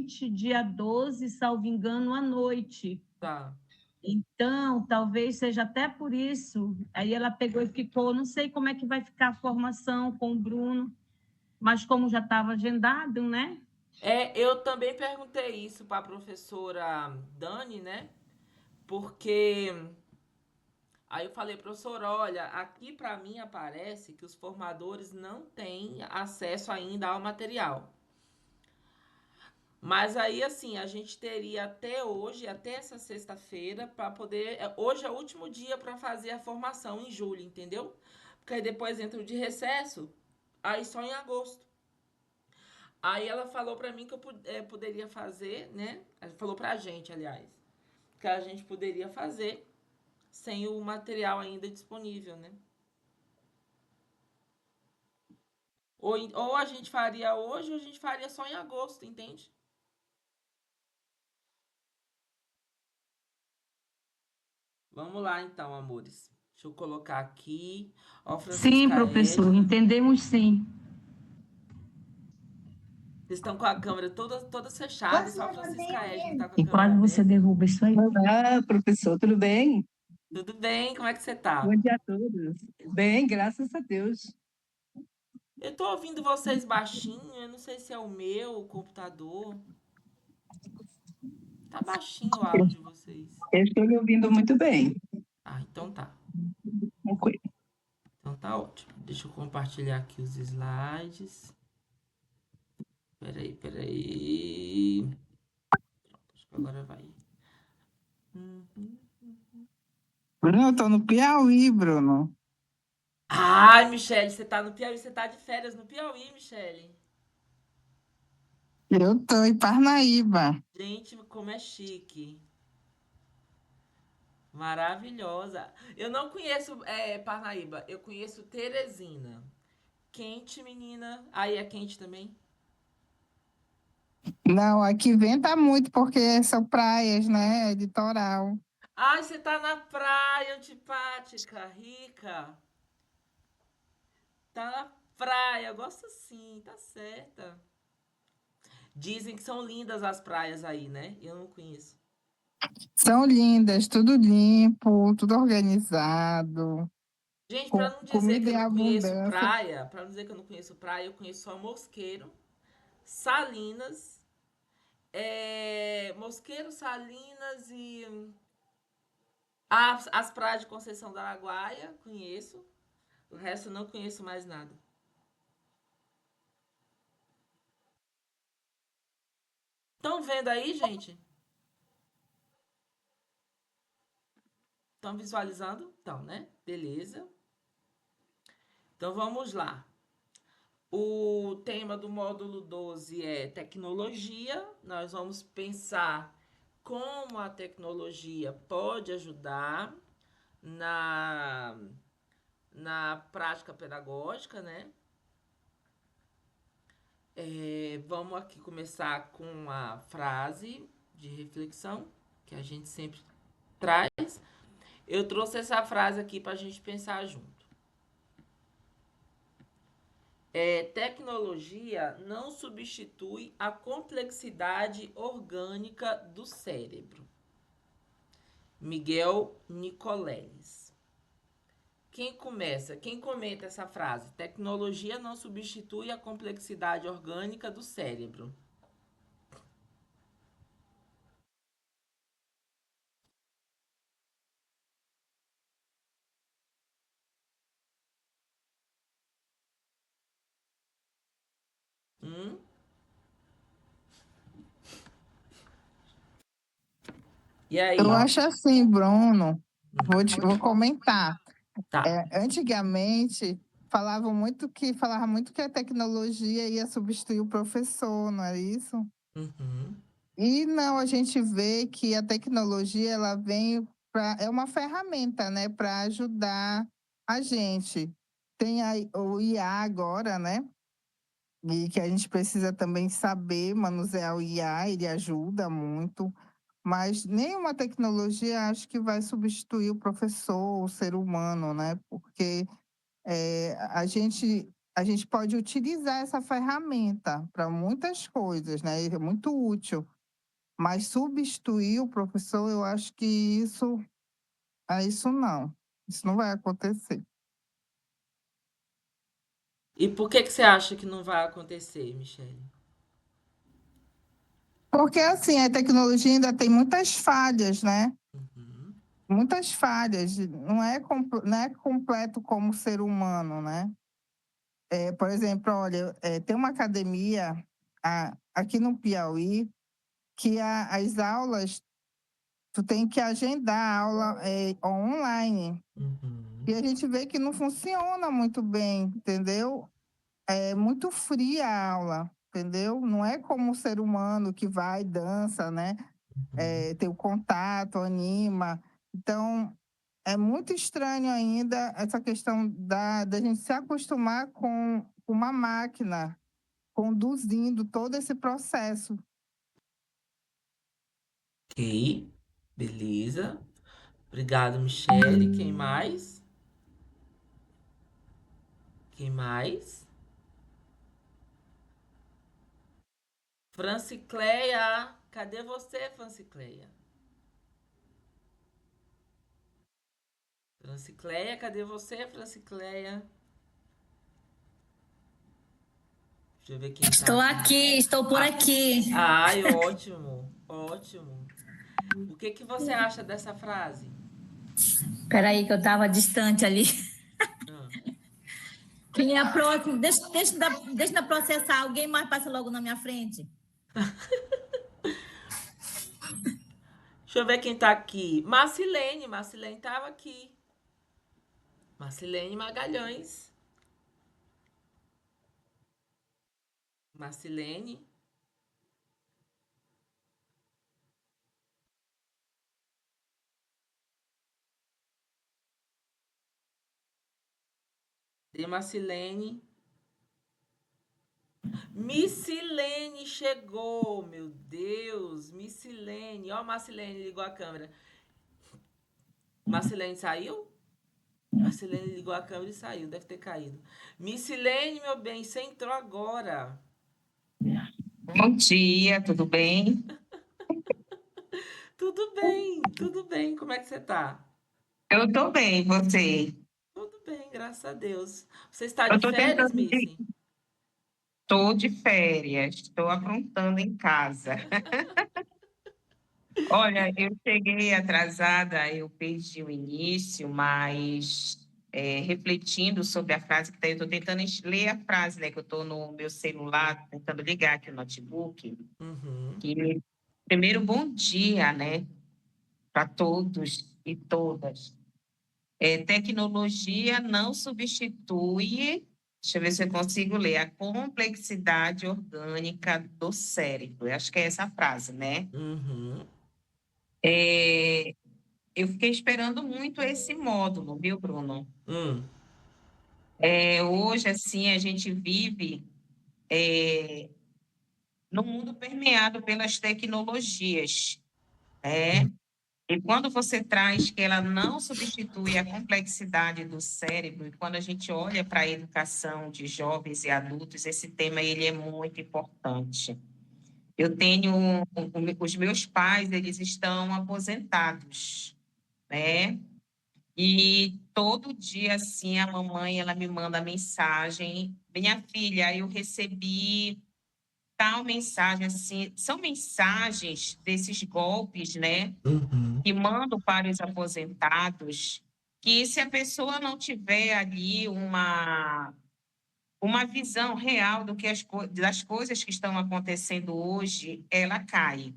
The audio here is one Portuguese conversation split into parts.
somente dia 12, salvo engano, à noite. Tá. Então, talvez seja até por isso. Aí ela pegou e ficou, não sei como é que vai ficar a formação com o Bruno, mas como já estava agendado, né? Eu também perguntei isso para a professora Dani, né? Porque aí eu falei, professora, olha, aqui para mim aparece que os formadores não têm acesso ainda ao material. Mas aí, assim, a gente teria até hoje, até essa sexta-feira, para poder. Hoje é o último dia para fazer a formação em julho, entendeu? Porque aí depois entra o de recesso, aí só em agosto. Aí ela falou para mim que eu poderia fazer, né? Ela falou pra gente, aliás, que a gente poderia fazer sem o material ainda disponível, né? Ou a gente faria hoje ou a gente faria só em agosto, entende? Vamos lá então, amores. Deixa eu colocar aqui. Ó, Sim, Francisca professor, Edna. entendemos sim. Vocês estão com a câmera todas fechadas, só a Francisca Edna tá com a E câmera quase você aberta. derruba isso aí. Olá, professor, tudo bem? Tudo bem? Como é que você Bom tá? dia a todos. Bem, graças a Deus. Eu tô ouvindo vocês baixinho, eu não sei se é o meu, o computador. Tá baixinho o áudio de vocês. Eu estou lhe ouvindo muito bem. Ah, então tá. Tranquilo. Então tá ótimo. Deixa eu compartilhar aqui os slides. Peraí. Pronto, acho que agora vai. Uhum. Bruno, eu tô no Piauí, Bruno. Ai, Michele, você tá no Piauí, você tá de férias no Piauí, Michele. Eu tô em Parnaíba. Gente, como é chique. Maravilhosa. Eu não conheço Parnaíba, eu conheço Teresina. Quente, menina. Aí é quente também? Não, aqui venta muito porque são praias, né? É litoral. Ai, você tá na praia, antipática, rica. Tá na praia, eu gosto sim, tá certa. Dizem que são lindas as praias aí, né? Eu não conheço. São lindas, tudo limpo, tudo organizado, Gente, pra com não dizer que comida eu em não conheço abundância. praia, pra não dizer que eu não conheço praia, eu conheço só Mosqueiro, Salinas, Mosqueiro, Salinas e as praias de Conceição do Araguaia, conheço. O resto eu não conheço mais nada. Estão vendo aí, gente? Estão visualizando? Então, né? Beleza. Então vamos lá. O tema do módulo 12 é tecnologia. Nós vamos pensar como a tecnologia pode ajudar na, na prática pedagógica, né? Vamos aqui começar com a frase de reflexão que a gente sempre traz. Eu trouxe essa frase aqui para a gente pensar junto. Tecnologia não substitui a complexidade orgânica do cérebro. Miguel Nicoleles. Quem comenta essa frase? Tecnologia não substitui a complexidade orgânica do cérebro. Hum? E aí? Eu acho assim, Bruno, Uhum. vou comentar. Tá. Antigamente, falava muito que a tecnologia ia substituir o professor, não é isso? Uhum. E não, a gente vê que a tecnologia ela vem é uma ferramenta, né, para ajudar a gente. Tem o IA agora, né? E que a gente precisa também saber manusear o IA, ele ajuda muito, mas nenhuma tecnologia acho que vai substituir o professor, o ser humano, né? Porque a gente a gente pode utilizar essa ferramenta para muitas coisas, né? É muito útil. Mas substituir o professor, eu acho que isso não. Isso não vai acontecer. E por que você acha que não vai acontecer, Michele? Porque, assim, a tecnologia ainda tem muitas falhas, né? Uhum. Muitas falhas. Não é completo como ser humano, né? Por exemplo, olha, tem uma academia aqui no Piauí que as aulas, tu tem que agendar a aula online. Uhum. E a gente vê que não funciona muito bem, entendeu? É muito fria a aula, entendeu? Não é como o ser humano que vai, dança, né? Tem o contato, anima. Então, é muito estranho ainda essa questão da gente se acostumar com uma máquina conduzindo todo esse processo. Ok, beleza. Obrigado, Michele. Quem mais? Quem mais? Francicleia. Cadê você, Francicleia? Francicleia, cadê você, Francicleia? Deixa eu ver quem tá Estou aqui. aqui, estou por aqui. Ai, ótimo, ótimo. O que você acha dessa frase? Peraí, que eu estava distante ali. Ah, Quem é próximo, deixa eu processar. Alguém mais passa logo na minha frente. deixa eu ver quem tá aqui. Marcilene, Marcilene tava aqui. Marcilene Magalhães. Marcilene. De Marcilene. Missilene chegou, meu Deus. Missilene. Ó, Marcilene ligou a câmera. Marcilene saiu? Marcilene ligou a câmera e saiu, deve ter caído. Missilene, meu bem, você entrou agora. Bom dia, tudo bem? Tudo bem, tudo bem. Como é que você tá? Eu tô bem, você? Tudo bem, graças a Deus. Você está Eu de tô férias, tentando. Missy? Tô de férias, estou aprontando em casa. Olha, eu cheguei atrasada, eu perdi o início, mas refletindo sobre a frase que tá, eu estou tentando ler a frase, né? Que eu estou no meu celular, tentando ligar aqui o notebook. Uhum. Que, primeiro, bom dia, né? Para todos e todas. Tecnologia não substitui, deixa eu ver se eu consigo ler, a complexidade orgânica do cérebro. Eu acho que é essa a frase, né? Uhum. Eu fiquei esperando muito esse módulo, viu, Bruno? Hum. Hoje, assim, a gente vive num mundo permeado pelas tecnologias, né? E quando você traz que ela não substitui a complexidade do cérebro, e quando a gente olha para a educação de jovens e adultos, esse tema ele é muito importante. Eu tenho os meus pais, eles estão aposentados, né? E todo dia assim a mamãe ela me manda mensagem, minha filha, eu recebi tal mensagem assim, são mensagens desses golpes, né? Uhum. Que mando para os aposentados, que se a pessoa não tiver ali uma visão real das coisas que estão acontecendo hoje, ela cai.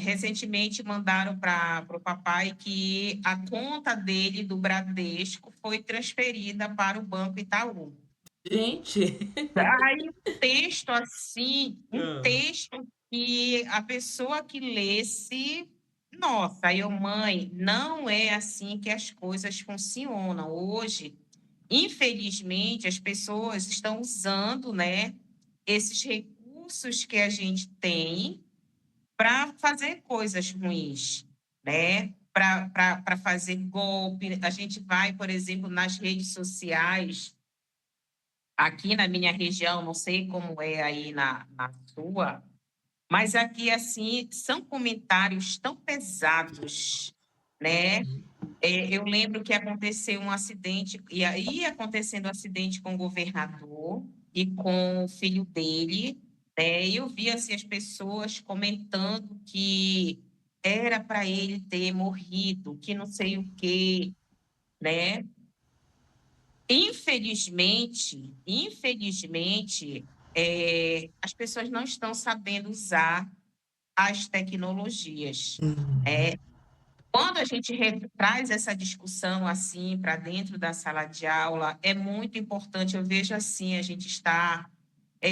Recentemente mandaram para o papai que a conta dele do Bradesco foi transferida para o Banco Itaú. Gente. Aí um texto assim, um Ah. texto que a pessoa que lesse, nossa, aí eu, mãe, não é assim que as coisas funcionam. Hoje, infelizmente, as pessoas estão usando, né, esses recursos que a gente tem para fazer coisas ruins, né? Para fazer golpe. A gente vai, por exemplo, nas redes sociais aqui na minha região, não sei como é aí na sua, mas aqui, assim, são comentários tão pesados, né? Eu lembro que aconteceu um acidente, e aí acontecendo um acidente com o governador e com o filho dele, né? E eu vi, assim, as pessoas comentando que era para ele ter morrido, que não sei o quê, né? Infelizmente, as pessoas não estão sabendo usar as tecnologias. Quando a gente traz essa discussão assim para dentro da sala de aula, é muito importante. Eu vejo assim, a gente está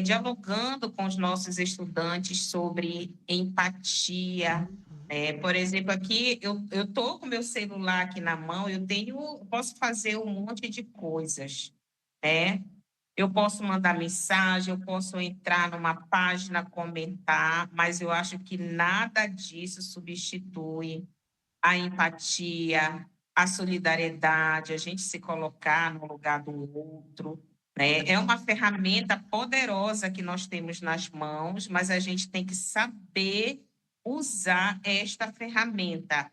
dialogando com os nossos estudantes sobre empatia. Por exemplo, aqui eu estou com meu celular aqui na mão, posso fazer um monte de coisas, né? Eu posso mandar mensagem, eu posso entrar numa página, comentar, mas eu acho que nada disso substitui a empatia, a solidariedade, a gente se colocar no lugar do outro, né? É uma ferramenta poderosa que nós temos nas mãos, mas a gente tem que saber usar esta ferramenta,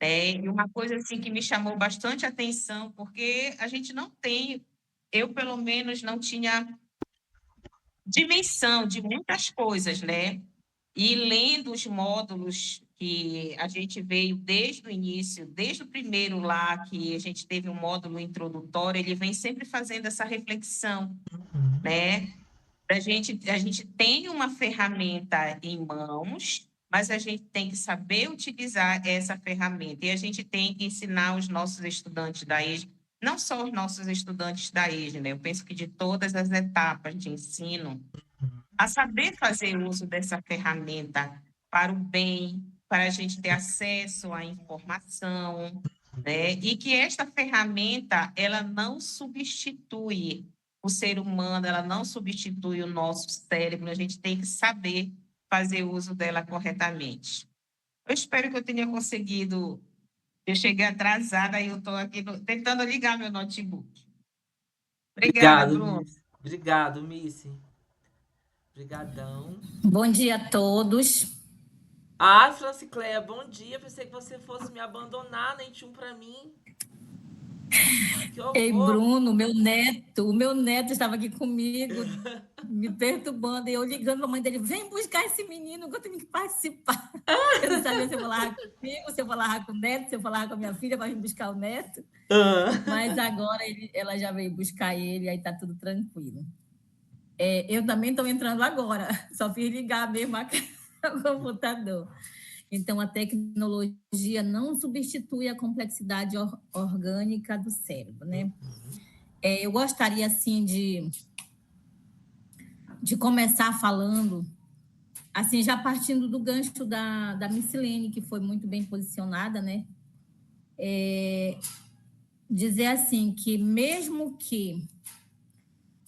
né? E uma coisa assim que me chamou bastante atenção, porque a gente não tem, eu pelo menos não tinha dimensão de muitas coisas, né? E lendo os módulos que a gente veio desde o início, desde o primeiro lá, que a gente teve um módulo introdutório, ele vem sempre fazendo essa reflexão, né? A gente tem uma ferramenta em mãos, mas a gente tem que saber utilizar essa ferramenta. E a gente tem que ensinar os nossos estudantes da EJA, não só os nossos estudantes da EJA, né? Eu penso que de todas as etapas de ensino, a saber fazer uso dessa ferramenta para o bem, para a gente ter acesso à informação, né? E que esta ferramenta, ela não substitui o ser humano, ela não substitui o nosso cérebro, a gente tem que saber fazer uso dela corretamente. Eu espero que eu tenha conseguido. Eu cheguei atrasada e eu estou aqui tentando ligar meu notebook. Obrigada, Obrigado, Bruno. Miss. Obrigado, Missy. Obrigadão. Bom dia a todos. Ah, Francicleia, bom dia. Pensei que você fosse me abandonar, nem tinha um pra mim. Que Ei, horror. Bruno, o meu neto estava aqui comigo, me perturbando, e eu ligando para a mãe dele, vem buscar esse menino, que eu tenho que participar. Eu não sabia se eu falava comigo, se eu falava com o neto, se eu falava com a minha filha para vir buscar o neto. Mas agora ela já veio buscar ele, aí está tudo tranquilo. Eu também estou entrando agora, só fiz ligar mesmo o computador. Então, a tecnologia não substitui a complexidade orgânica do cérebro, né? Eu gostaria, assim, de começar falando, assim, já partindo do gancho da Missilene, que foi muito bem posicionada, né? Dizer, assim, que mesmo que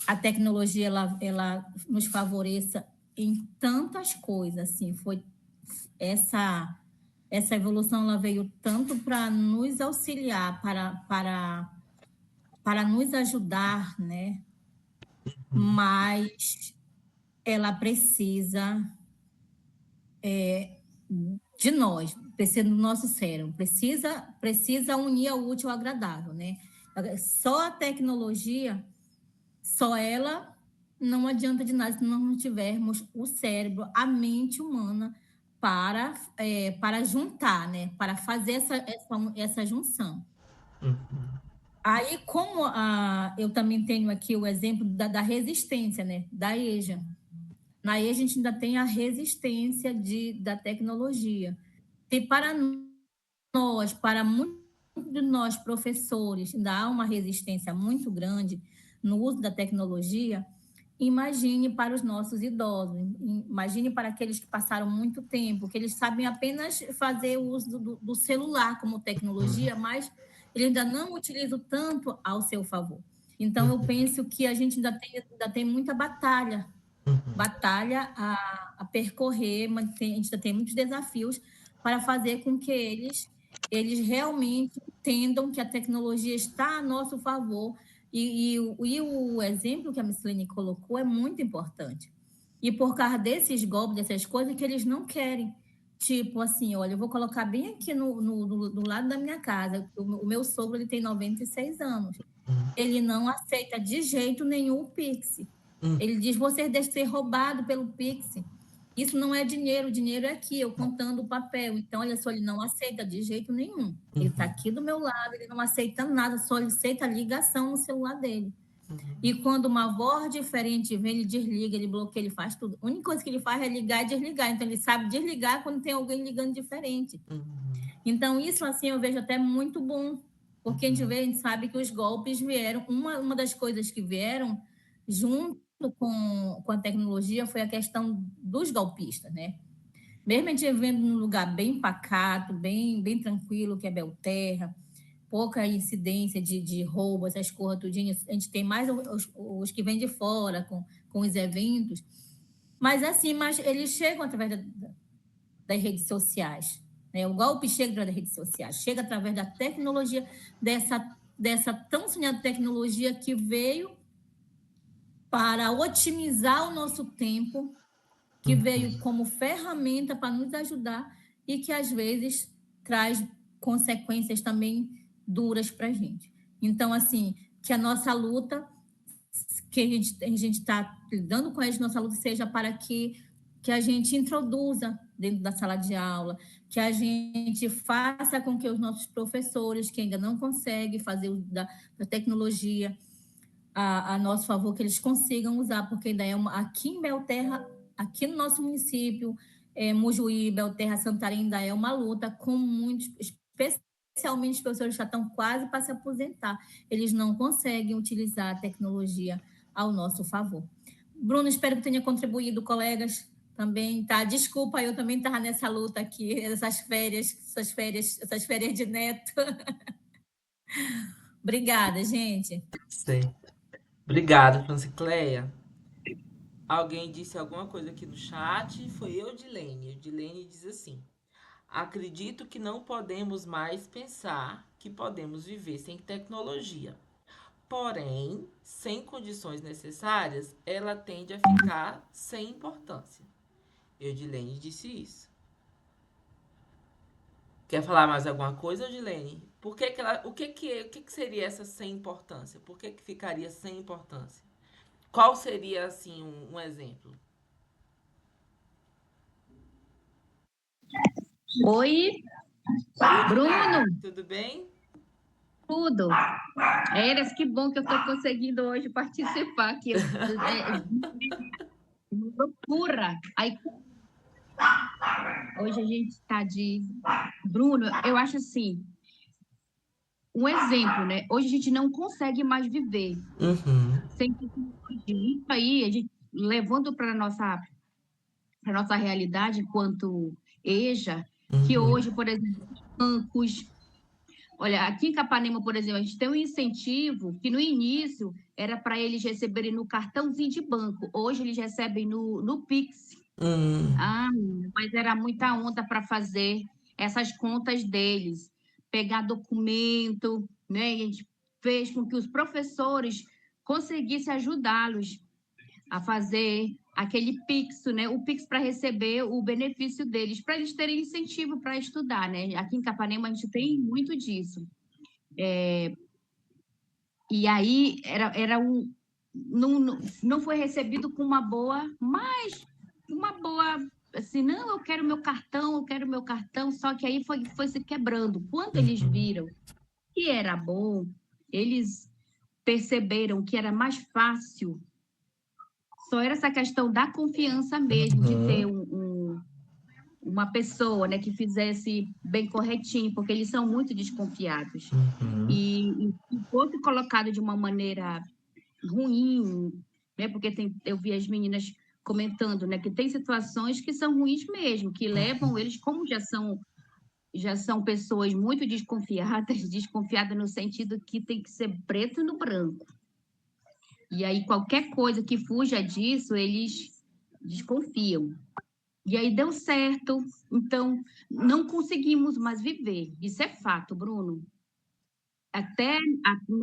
a tecnologia, ela nos favoreça em tantas coisas, assim, foi essa evolução, ela veio tanto para nos auxiliar, para nos ajudar, né? Mas ela precisa de nós, precisa do nosso cérebro, precisa unir o útil ao agradável, né? Só a tecnologia, só ela não adianta de nada se nós não tivermos o cérebro, a mente humana para juntar, né? Para fazer essa junção. Aí, como eu também tenho aqui o exemplo da resistência, né? Da EJA. Na EJA, a gente ainda tem a resistência da tecnologia. E para muitos de nós, professores, ainda há uma resistência muito grande no uso da tecnologia. Imagine para os nossos idosos, imagine para aqueles que passaram muito tempo, que eles sabem apenas fazer o uso do celular como tecnologia, mas eles ainda não utilizam tanto ao seu favor. Então, eu penso que a gente ainda tem muita batalha a percorrer, mas a gente ainda tem muitos desafios para fazer com que eles realmente entendam que a tecnologia está a nosso favor E o exemplo que a Missilene colocou é muito importante. E por causa desses golpes, dessas coisas que eles não querem. Tipo assim, olha, eu vou colocar bem aqui do lado da minha casa. O meu sogro, ele tem 96 anos. Ele não aceita de jeito nenhum o Pix. Ele diz, você deve ser roubado pelo Pix. Isso não é dinheiro, o dinheiro é aqui, eu contando o papel. Então, olha só, ele não aceita de jeito nenhum. Ele está aqui do meu lado, ele não aceita nada, só ele aceita a ligação no celular dele. E quando uma voz diferente vem, ele desliga, ele bloqueia, ele faz tudo. A única coisa que ele faz é ligar e desligar. Então, ele sabe desligar quando tem alguém ligando diferente. Então, isso, assim, eu vejo até muito bom. Porque a gente sabe que os golpes vieram. Uma das coisas que vieram junto com a tecnologia foi a questão dos golpistas, né? Mesmo a gente vivendo num lugar bem pacato, bem tranquilo, que é Belterra, pouca incidência de roubo, essas coisas tudinhas, a gente tem mais os que vêm de fora, com os eventos, mas assim, eles chegam através das redes sociais, né? O golpe chega através das redes sociais, chega através da tecnologia, dessa tão sonhada tecnologia que veio para otimizar o nosso tempo, que veio como ferramenta para nos ajudar e que, às vezes, traz consequências também duras para a gente. Então, assim, que a nossa luta, que a gente está lidando com a nossa luta seja para que a gente introduza dentro da sala de aula, que a gente faça com que os nossos professores, que ainda não conseguem fazer uso da tecnologia a nosso favor, que eles consigam usar, porque ainda é aqui em Belterra, aqui no nosso município, Mojuí, Belterra, Santarém, ainda é uma luta com muitos, especialmente os professores já estão quase para se aposentar. Eles não conseguem utilizar a tecnologia ao nosso favor. Bruno, espero que tenha contribuído, colegas, também, tá? Desculpa, eu também estava nessa luta aqui, essas férias de neto. Obrigada, gente. Sei. Obrigado, Francicleia. Alguém disse alguma coisa aqui no chat, foi Eudilene. Eudilene diz assim: acredito que não podemos mais pensar que podemos viver sem tecnologia. Porém, sem condições necessárias, ela tende a ficar sem importância. Eudilene disse isso. Quer falar mais alguma coisa, Eudilene? Por que que ela, o que seria essa sem importância? Por que ficaria sem importância? Qual seria, assim, um exemplo? Oi, Bruno, Tudo bem? tudo. Eras, que bom que eu estou conseguindo hoje participar aqui. Loucura. Aí, hoje a gente está de... Bruno, eu acho assim, um exemplo, né? Hoje a gente não consegue mais viver sem tecnologia. Isso aí, a gente, levando para a nossa realidade enquanto EJA, que hoje, por exemplo, bancos... Olha, aqui em Capanema, por exemplo, a gente tem um incentivo que no início era para eles receberem no cartãozinho de banco. Hoje eles recebem no Pix. Mas era muita onda para fazer essas contas deles, pegar documento, né? E a gente fez com que os professores conseguissem ajudá-los a fazer aquele Pix, né? O Pix para receber o benefício deles, para eles terem incentivo para estudar, né? Aqui em Capanema a gente tem muito disso. E aí não foi recebido com uma boa, mas uma boa, assim, não, eu quero meu cartão, só que aí foi se quebrando. Quando eles viram que era bom, eles perceberam que era mais fácil. Só era essa questão da confiança mesmo, de ter uma pessoa, né, que fizesse bem corretinho, porque eles são muito desconfiados. E fosse colocado de uma maneira ruim, né, porque eu vi as meninas comentando, né, que tem situações que são ruins mesmo, que levam eles, como já são pessoas muito desconfiadas no sentido que tem que ser preto no branco. E aí, qualquer coisa que fuja disso, eles desconfiam. E aí deu certo. Então, não conseguimos mais viver. Isso é fato, Bruno.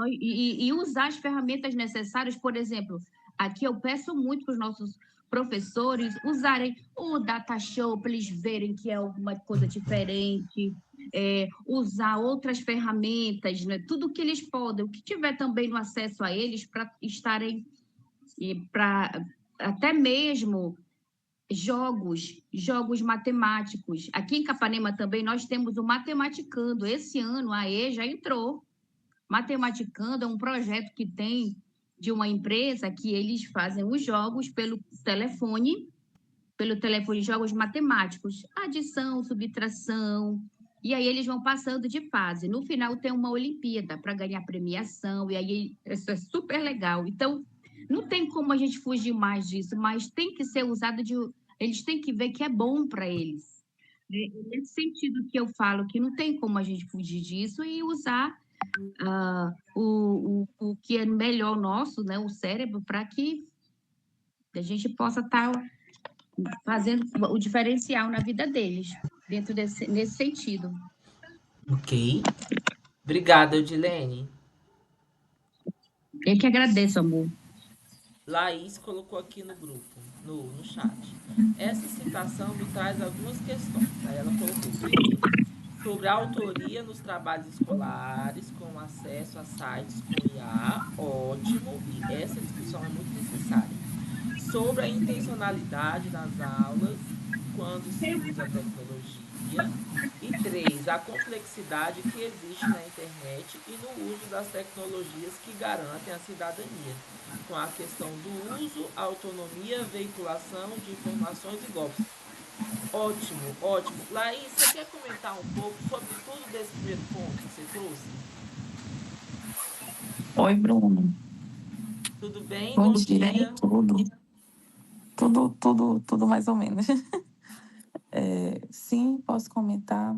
e usar as ferramentas necessárias. Por exemplo, aqui eu peço muito para os nossos professores usarem o Data Show para eles verem que é alguma coisa diferente, usar outras ferramentas, né? Tudo que eles podem, o que tiver também no acesso a eles para estarem, para até mesmo jogos matemáticos. Aqui em Capanema também nós temos o Matematicando. Esse ano a E já entrou. Matematicando é um projeto que tem de uma empresa que eles fazem os jogos pelo telefone, jogos matemáticos, adição, subtração, e aí eles vão passando de fase. No final tem uma Olimpíada para ganhar premiação, e aí isso é super legal. Então, não tem como a gente fugir mais disso, mas tem que ser usado eles têm que ver que é bom para eles. Nesse sentido que eu falo que não tem como a gente fugir disso e usar o que é melhor nosso, né, o cérebro, para que a gente possa estar fazendo o diferencial na vida deles, nesse sentido. Ok. Obrigada, Eudilene. Eu que agradeço, amor. Laís colocou aqui no grupo, no chat. Essa citação me traz algumas questões. Aí ela colocou, primeiro, sobre a autoria nos trabalhos escolares, com acesso a sites com IA, ótimo, e essa discussão é muito necessária. Sobre a intencionalidade nas aulas, quando se usa a tecnologia. E 3, a complexidade que existe na internet e no uso das tecnologias que garantem a cidadania, com a questão do uso, autonomia, veiculação de informações e golpes. Ótimo, ótimo. Laís, você quer comentar um pouco sobre tudo desse primeiro ponto que você trouxe? Oi, Bruno. Tudo bem? Bom Bom dia. dia. Tudo mais ou menos. Sim, posso comentar.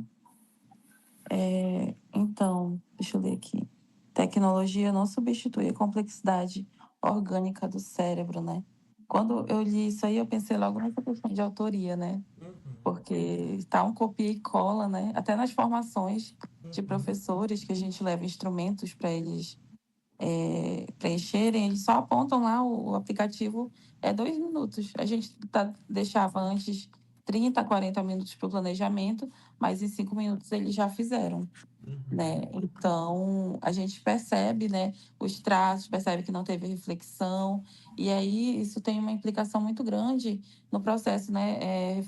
Então, deixa eu ler aqui. Tecnologia não substitui a complexidade orgânica do cérebro, né? Quando eu li isso aí, eu pensei logo nessa questão de autoria, né? Porque está um copia e cola, né? Até nas formações de professores que a gente leva instrumentos para eles preencherem, eles só apontam lá o aplicativo, 2 minutos. A gente deixava antes 30, 40 minutos para o planejamento, mas em 5 minutos eles já fizeram. Né? Então, a gente percebe, né, os traços, percebe que não teve reflexão, e aí isso tem uma implicação muito grande no processo, né,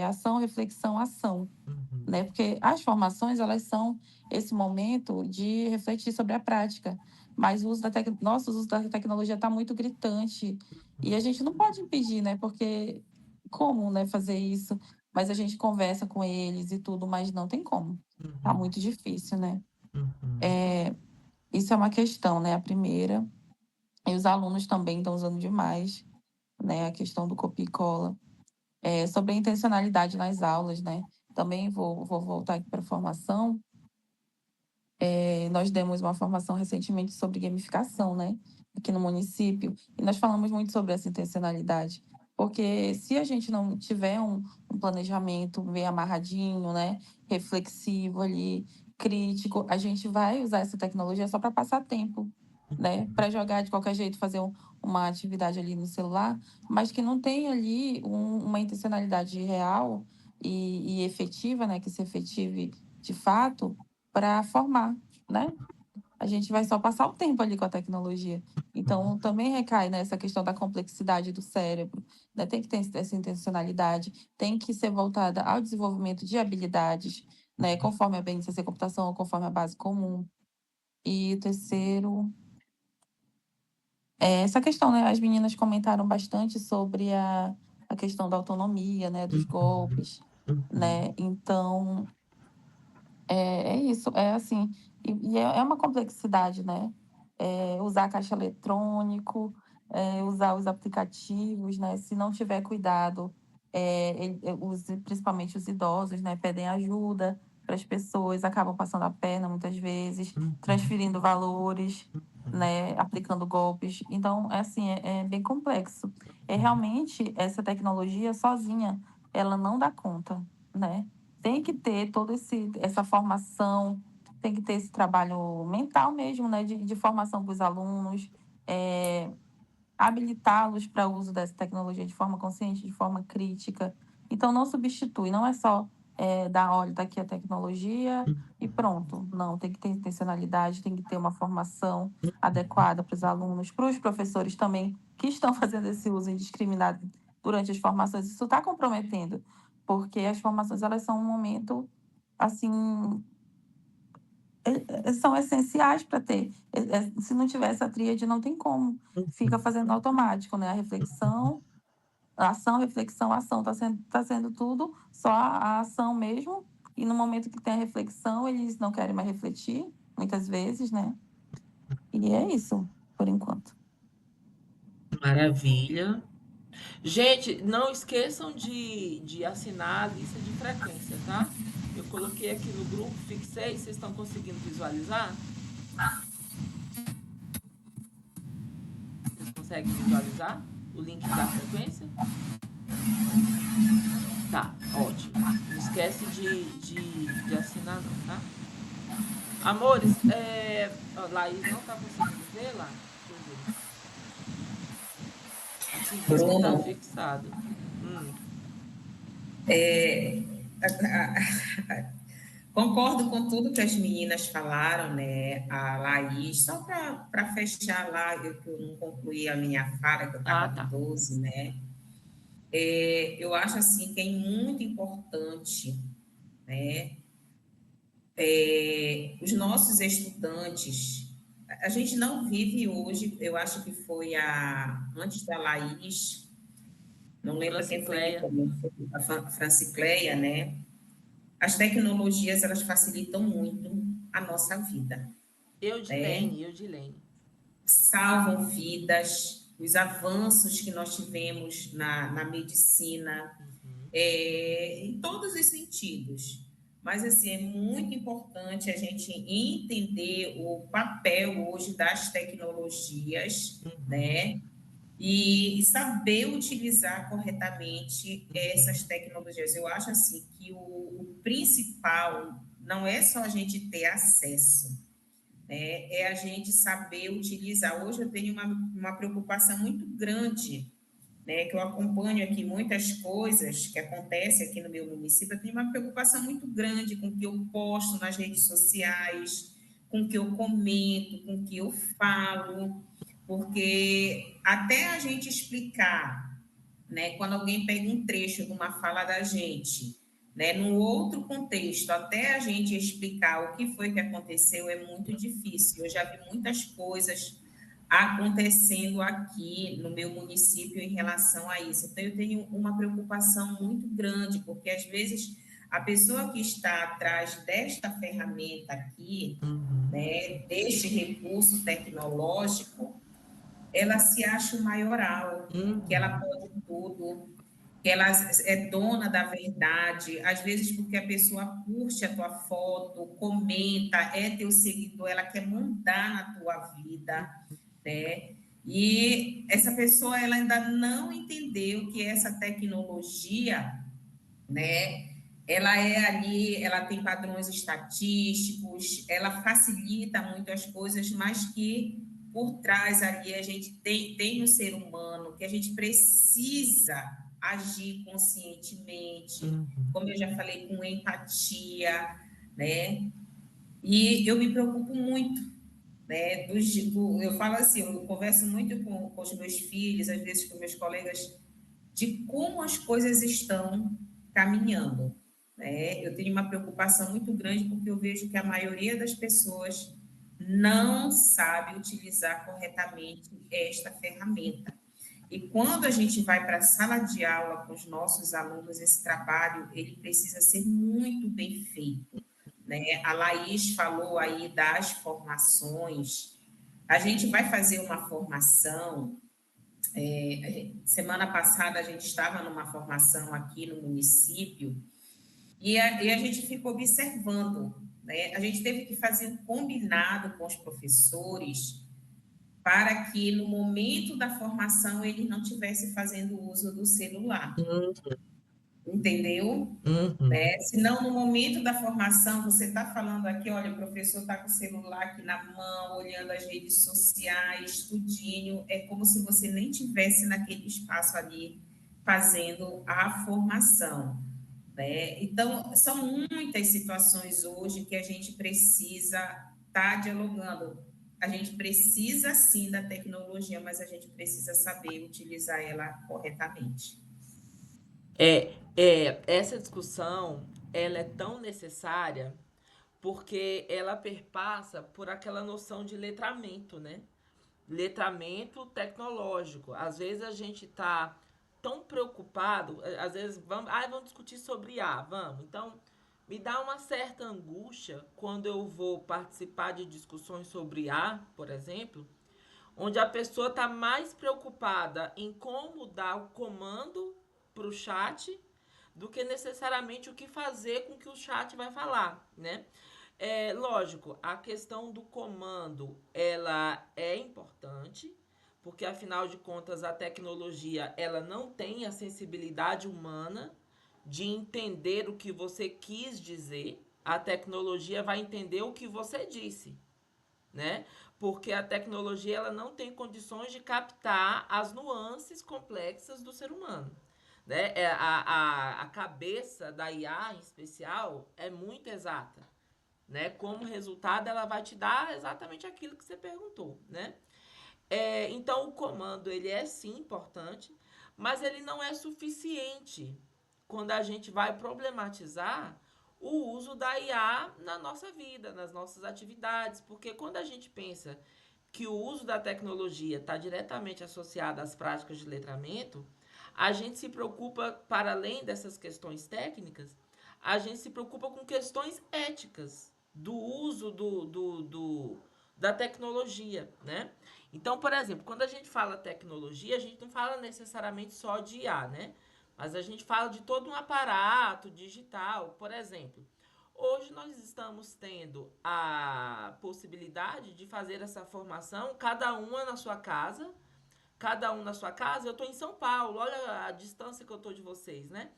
ação, reflexão, ação, né? Porque as formações, elas são esse momento de refletir sobre a prática, mas o uso nosso uso da tecnologia está muito gritante, e a gente não pode impedir, né, porque como, né, fazer isso? Mas a gente conversa com eles e tudo, mas não tem como. Tá muito difícil, né? Isso é uma questão, né? A primeira. E os alunos também estão usando demais, né? A questão do copia e cola. Sobre a intencionalidade nas aulas, né? Também vou voltar aqui para a formação. Nós demos uma formação recentemente sobre gamificação, né? Aqui no município. E nós falamos muito sobre essa intencionalidade. Porque se a gente não tiver um planejamento bem amarradinho, né? Reflexivo ali, crítico, a gente vai usar essa tecnologia só para passar tempo, né? Para jogar de qualquer jeito, fazer uma atividade ali no celular, mas que não tem ali uma intencionalidade real e efetiva, né? Que se efetive de fato para formar, né? A gente vai só passar o tempo ali com a tecnologia. Então, também recai nessa questão da complexidade do cérebro, né? Tem que ter essa intencionalidade, tem que ser voltada ao desenvolvimento de habilidades, né? Conforme a BNCC Computação, conforme a base comum. E o terceiro, essa questão, né? As meninas comentaram bastante sobre a questão da autonomia, né? Dos golpes, né? Então, é isso, é assim, e é uma complexidade, né? Usar caixa eletrônico, usar os aplicativos, né? Se não tiver cuidado, principalmente os idosos, né? Pedem ajuda para as pessoas, acabam passando a perna muitas vezes, transferindo valores, né? Aplicando golpes. Então, assim, é bem complexo. Realmente, essa tecnologia sozinha, ela não dá conta, né? Tem que ter toda essa formação, tem que ter esse trabalho mental mesmo, né, de formação para os alunos, habilitá-los para o uso dessa tecnologia de forma consciente, de forma crítica. Então, não substitui, não é só dar, olha, está aqui a tecnologia e pronto. Não, tem que ter intencionalidade, tem que ter uma formação adequada para os alunos, para os professores também, que estão fazendo esse uso indiscriminado durante as formações. Isso está comprometendo, porque as formações, elas são um momento, assim, são essenciais para ter. Se não tiver essa tríade, não tem como. Fica fazendo automático, né? A reflexão, a ação, reflexão, ação. Tá sendo tudo só a ação mesmo. E no momento que tem a reflexão, eles não querem mais refletir, muitas vezes, né? E é isso, por enquanto. Maravilha. Gente, não esqueçam de assinar a lista de frequência, tá? Eu coloquei aqui no grupo, fixei. Vocês estão conseguindo visualizar? Vocês conseguem visualizar o link da frequência? Tá, ótimo. Não esquece de assinar não, tá? Amores, Laís não tá conseguindo ver lá? Deixa eu ver. Aqui tá fixado. Concordo com tudo que as meninas falaram, né? A Laís, só para fechar lá, que eu não concluí a minha fala, que eu estava no 12, né? Eu acho assim que é muito importante, né? Os nossos estudantes, a gente não vive hoje, eu acho que foi antes da Laís, não lembro quem foi que comentou, a Francicleia, né? As tecnologias, elas facilitam muito a nossa vida. Eudilene. Salvam vidas, os avanços que nós tivemos na medicina, em todos os sentidos. Mas, assim, é muito importante a gente entender o papel hoje das tecnologias, né? E saber utilizar corretamente essas tecnologias. Eu acho, assim, que o principal não é só a gente ter acesso, né? É a gente saber utilizar. Hoje eu tenho uma preocupação muito grande, né, que eu acompanho aqui muitas coisas que acontecem aqui no meu município, eu tenho uma preocupação muito grande com o que eu posto nas redes sociais, com o que eu comento, com o que eu falo, porque até a gente explicar, né, quando alguém pega um trecho de uma fala da gente, né, num outro contexto, até a gente explicar o que foi que aconteceu é muito difícil. Eu já vi muitas coisas acontecendo aqui no meu município em relação a isso. Então, eu tenho uma preocupação muito grande, porque às vezes a pessoa que está atrás desta ferramenta aqui, né, deste recurso tecnológico, ela se acha o maioral, que ela pode tudo, que ela é dona da verdade, às vezes porque a pessoa curte a tua foto, comenta, é teu seguidor, ela quer mandar na tua vida, né? E essa pessoa, ela ainda não entendeu que essa tecnologia, né? Ela é ali, ela tem padrões estatísticos, ela facilita muito as coisas, mas que por trás ali a gente tem um ser humano que a gente precisa agir conscientemente, como eu já falei, com empatia, né? E eu me preocupo muito, né? Eu falo assim, eu converso muito com os meus filhos, às vezes com meus colegas, de como as coisas estão caminhando, né? Eu tenho uma preocupação muito grande porque eu vejo que a maioria das pessoas não sabe utilizar corretamente esta ferramenta. E quando a gente vai para a sala de aula com os nossos alunos, esse trabalho ele precisa ser muito bem feito, né? A Laís falou aí das formações. A gente vai fazer uma formação. Semana passada a gente estava numa formação aqui no município e a gente ficou observando, né? A gente teve que fazer um combinado com os professores para que no momento da formação ele não estivesse fazendo uso do celular. entendeu? Né? Se não, no momento da formação, você está falando aqui, olha, o professor está com o celular aqui na mão, olhando as redes sociais, tudinho, é como se você nem tivesse naquele espaço ali fazendo a formação, né? Então, são muitas situações hoje que a gente precisa estar dialogando. A gente precisa, sim, da tecnologia, mas a gente precisa saber utilizar ela corretamente. Essa discussão, ela é tão necessária porque ela perpassa por aquela noção de letramento, né? Letramento tecnológico. Às vezes a gente tá tão preocupado, às vezes vamos discutir sobre IA, vamos. Então, me dá uma certa angústia quando eu vou participar de discussões sobre IA, por exemplo, onde a pessoa está mais preocupada em como dar o comando para o chat do que necessariamente o que fazer com que o chat vai falar, né? Lógico, a questão do comando, ela é importante, porque afinal de contas a tecnologia, ela não tem a sensibilidade humana de entender o que você quis dizer. A tecnologia vai entender o que você disse, né? Porque a tecnologia, ela não tem condições de captar as nuances complexas do ser humano, né? A cabeça da IA, em especial, é muito exata, né? Como resultado, ela vai te dar exatamente aquilo que você perguntou, né? Então, o comando, ele é sim importante, mas ele não é suficiente quando a gente vai problematizar o uso da IA na nossa vida, nas nossas atividades, porque quando a gente pensa que o uso da tecnologia está diretamente associado às práticas de letramento, a gente se preocupa, para além dessas questões técnicas, a gente se preocupa com questões éticas do uso da tecnologia, né? Então, por exemplo, quando a gente fala tecnologia, a gente não fala necessariamente só de IA, né? Mas a gente fala de todo um aparato digital. Por exemplo, hoje nós estamos tendo a possibilidade de fazer essa formação, cada uma na sua casa, cada um na sua casa. Eu estou em São Paulo, olha a distância que eu estou de vocês, né?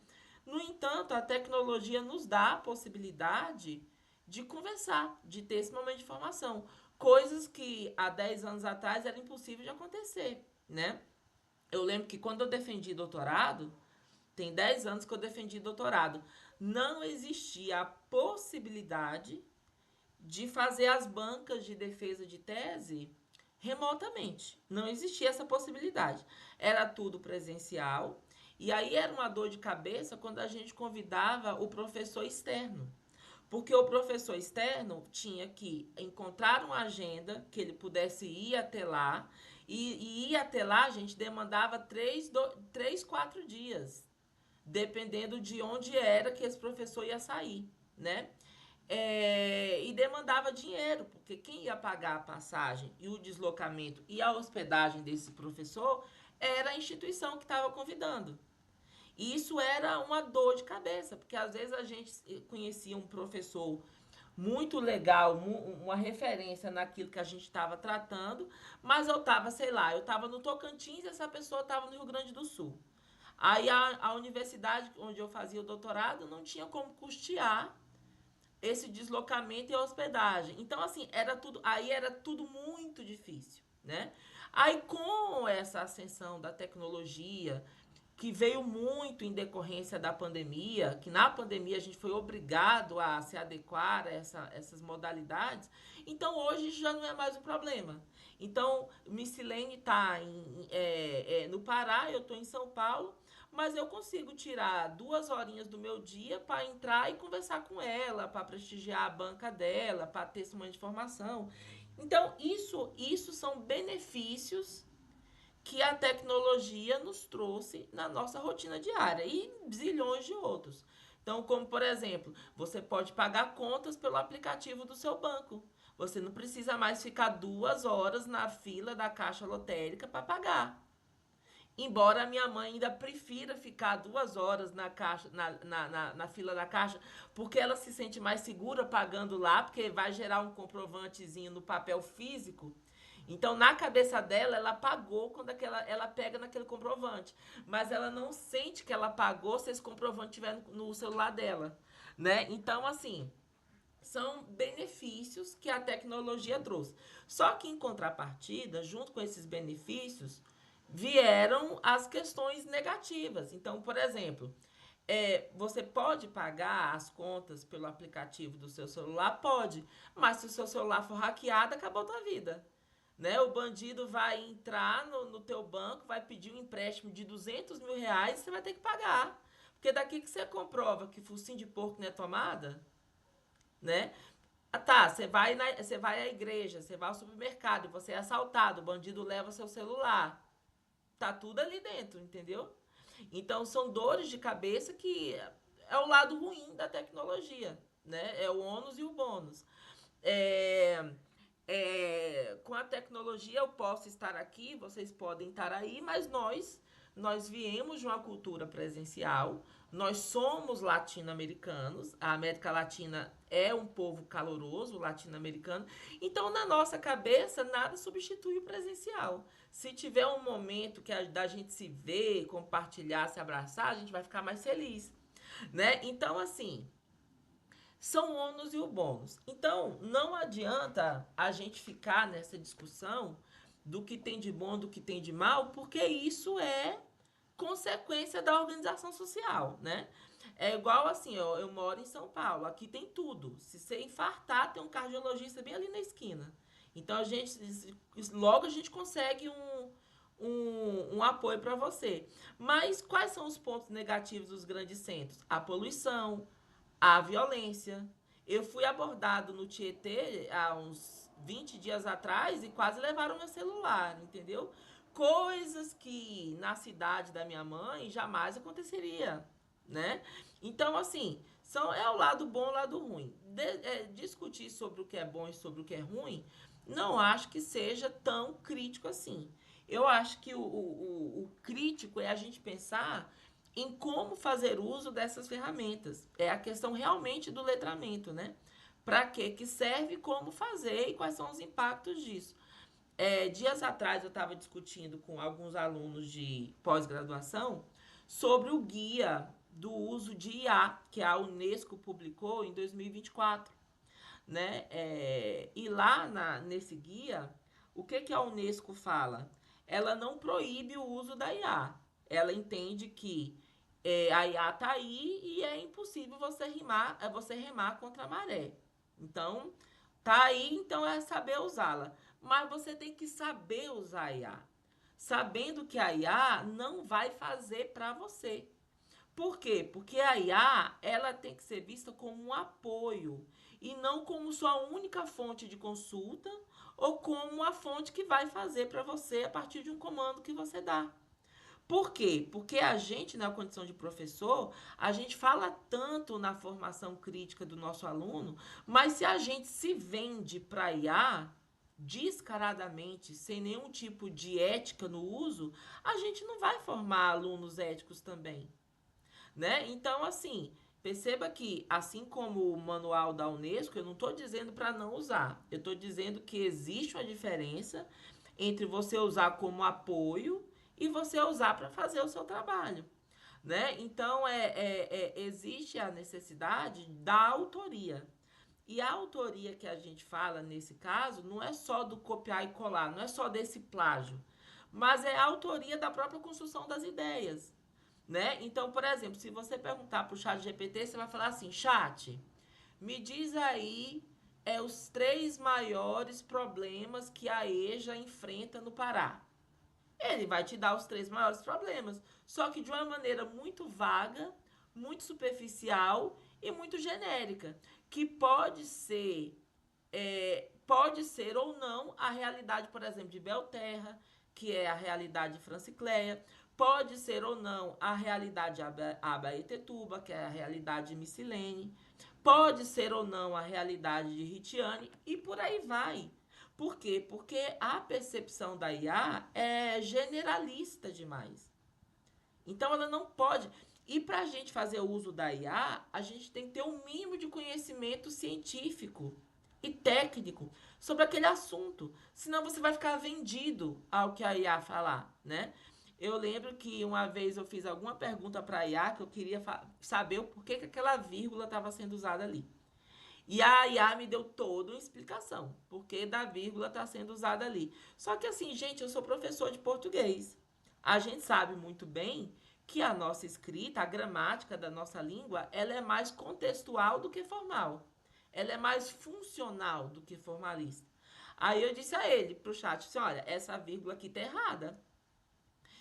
No entanto, a tecnologia nos dá a possibilidade de conversar, de ter esse momento de formação. Coisas que há 10 anos atrás era impossível de acontecer, né? Eu lembro que quando eu defendi doutorado, tem 10 anos que eu defendi doutorado, não existia a possibilidade de fazer as bancas de defesa de tese remotamente. Não existia essa possibilidade. Era tudo presencial. E aí era uma dor de cabeça quando a gente convidava o professor externo. Porque o professor externo tinha que encontrar uma agenda que ele pudesse ir até lá. E ir até lá, a gente demandava 4 dias, dependendo de onde era que esse professor ia sair, né? E demandava dinheiro, porque quem ia pagar a passagem e o deslocamento e a hospedagem desse professor era a instituição que estava convidando. E isso era uma dor de cabeça, porque às vezes a gente conhecia um professor muito legal, uma referência naquilo que a gente estava tratando, mas eu estava, sei lá, eu estava no Tocantins e essa pessoa estava no Rio Grande do Sul. Aí a universidade onde eu fazia o doutorado não tinha como custear esse deslocamento e a hospedagem. Então, assim, era tudo muito difícil, né? Aí, com essa ascensão da tecnologia, que veio muito em decorrência da pandemia, que na pandemia a gente foi obrigado a se adequar a essas modalidades, então hoje já não é mais um problema. Então, Missilene está no Pará, eu estou em São Paulo, mas eu consigo tirar 2 horinhas do meu dia para entrar e conversar com ela, para prestigiar a banca dela, para ter esse monte de informação. Então, isso são benefícios que a tecnologia nos trouxe na nossa rotina diária e zilhões de outros. Então, como por exemplo, você pode pagar contas pelo aplicativo do seu banco. Você não precisa mais ficar 2 horas na fila da caixa lotérica para pagar. Embora a minha mãe ainda prefira ficar 2 horas na fila da caixa, porque ela se sente mais segura pagando lá, porque vai gerar um comprovantezinho no papel físico. Então, na cabeça dela, ela pagou quando ela pega naquele comprovante. Mas ela não sente que ela pagou se esse comprovante estiver no celular dela, né? Então, assim, são benefícios que a tecnologia trouxe. Só que, em contrapartida, junto com esses benefícios, vieram as questões negativas. Então, por exemplo, você pode pagar as contas pelo aplicativo do seu celular? Pode. Mas se o seu celular for hackeado, acabou a tua vida. Né? O bandido vai entrar no teu banco, vai pedir um empréstimo de 200 mil reais e você vai ter que pagar. Porque daqui que você comprova que focinho de porco não é tomada, né? Ah, tá, você vai à igreja, você vai ao supermercado e você é assaltado, o bandido leva seu celular. Tá tudo ali dentro, entendeu? Então são dores de cabeça que é o lado ruim da tecnologia, né? É o ônus e o bônus. É, com a tecnologia eu posso estar aqui, vocês podem estar aí, mas nós viemos de uma cultura presencial, nós somos latino-americanos, a América Latina é um povo caloroso, latino-americano, então na nossa cabeça nada substitui o presencial. Se tiver um momento da gente se ver, compartilhar, se abraçar, a gente vai ficar mais feliz, né? Então, assim, são o ônus e o bônus. Então, não adianta a gente ficar nessa discussão do que tem de bom, do que tem de mal, porque isso é consequência da organização social, né? É igual assim, eu moro em São Paulo, aqui tem tudo. Se você infartar, tem um cardiologista bem ali na esquina. Então, logo a gente consegue um apoio para você. Mas quais são os pontos negativos dos grandes centros? A poluição, a violência. Eu fui abordado no Tietê há uns 20 dias atrás e quase levaram meu celular, entendeu? Coisas que na cidade da minha mãe jamais aconteceria, né? Então, assim, é o lado bom e o lado ruim. Discutir sobre o que é bom e sobre o que é ruim, não acho que seja tão crítico assim. Eu acho que o crítico é a gente pensar em como fazer uso dessas ferramentas. É a questão realmente do letramento, né? Para que serve, como fazer e quais são os impactos disso. Dias atrás eu estava discutindo com alguns alunos de pós-graduação sobre o guia do uso de IA, que a Unesco publicou em 2024. Né? E lá nesse guia, o que a Unesco fala? Ela não proíbe o uso da IA. Ela entende que a IA está aí e é impossível você remar contra a maré. Então, tá aí, então é saber usá-la. Mas você tem que saber usar a IA. Sabendo que a IA não vai fazer para você. Por quê? Porque a IA, ela tem que ser vista como um apoio e não como sua única fonte de consulta ou como a fonte que vai fazer para você a partir de um comando que você dá. Por quê? Porque a gente, na condição de professor, a gente fala tanto na formação crítica do nosso aluno, mas se a gente se vende para IA descaradamente, sem nenhum tipo de ética no uso, a gente não vai formar alunos éticos também, né? Então, assim, perceba que, assim como o manual da Unesco, eu não estou dizendo para não usar. Eu estou dizendo que existe uma diferença entre você usar como apoio e você usar para fazer o seu trabalho, né? Então, existe a necessidade da autoria. E a autoria que a gente fala nesse caso não é só do copiar e colar, não é só desse plágio, mas é a autoria da própria construção das ideias, né? Então, por exemplo, se você perguntar para o chat GPT, você vai falar assim, chat, me diz aí os 3 maiores problemas que a EJA enfrenta no Pará. Ele vai te dar os 3 maiores problemas, só que de uma maneira muito vaga, muito superficial e muito genérica, que pode ser ou não a realidade, por exemplo, de Belterra, que é a realidade de Francicléia, pode ser ou não a realidade de Abaetetuba, que é a realidade de Missilene, pode ser ou não a realidade de Ritiane, e por aí vai. Por quê? Porque a percepção da IA é generalista demais. Então, ela não pode. E para a gente fazer o uso da IA, a gente tem que ter um mínimo de conhecimento científico, e técnico sobre aquele assunto. Senão você vai ficar vendido ao que a IA falar, né? Eu lembro que uma vez eu fiz alguma pergunta para a IA que eu queria saber o porquê que aquela vírgula estava sendo usada ali. E a IA me deu toda uma explicação, porque da vírgula está sendo usada ali. Só que assim, gente, eu sou professor de português. A gente sabe muito bem que a nossa escrita, a gramática da nossa língua, ela é mais contextual do que formal. Ela é mais funcional do que formalista. Aí eu disse a ele, pro chat, assim, olha, essa vírgula aqui tá errada.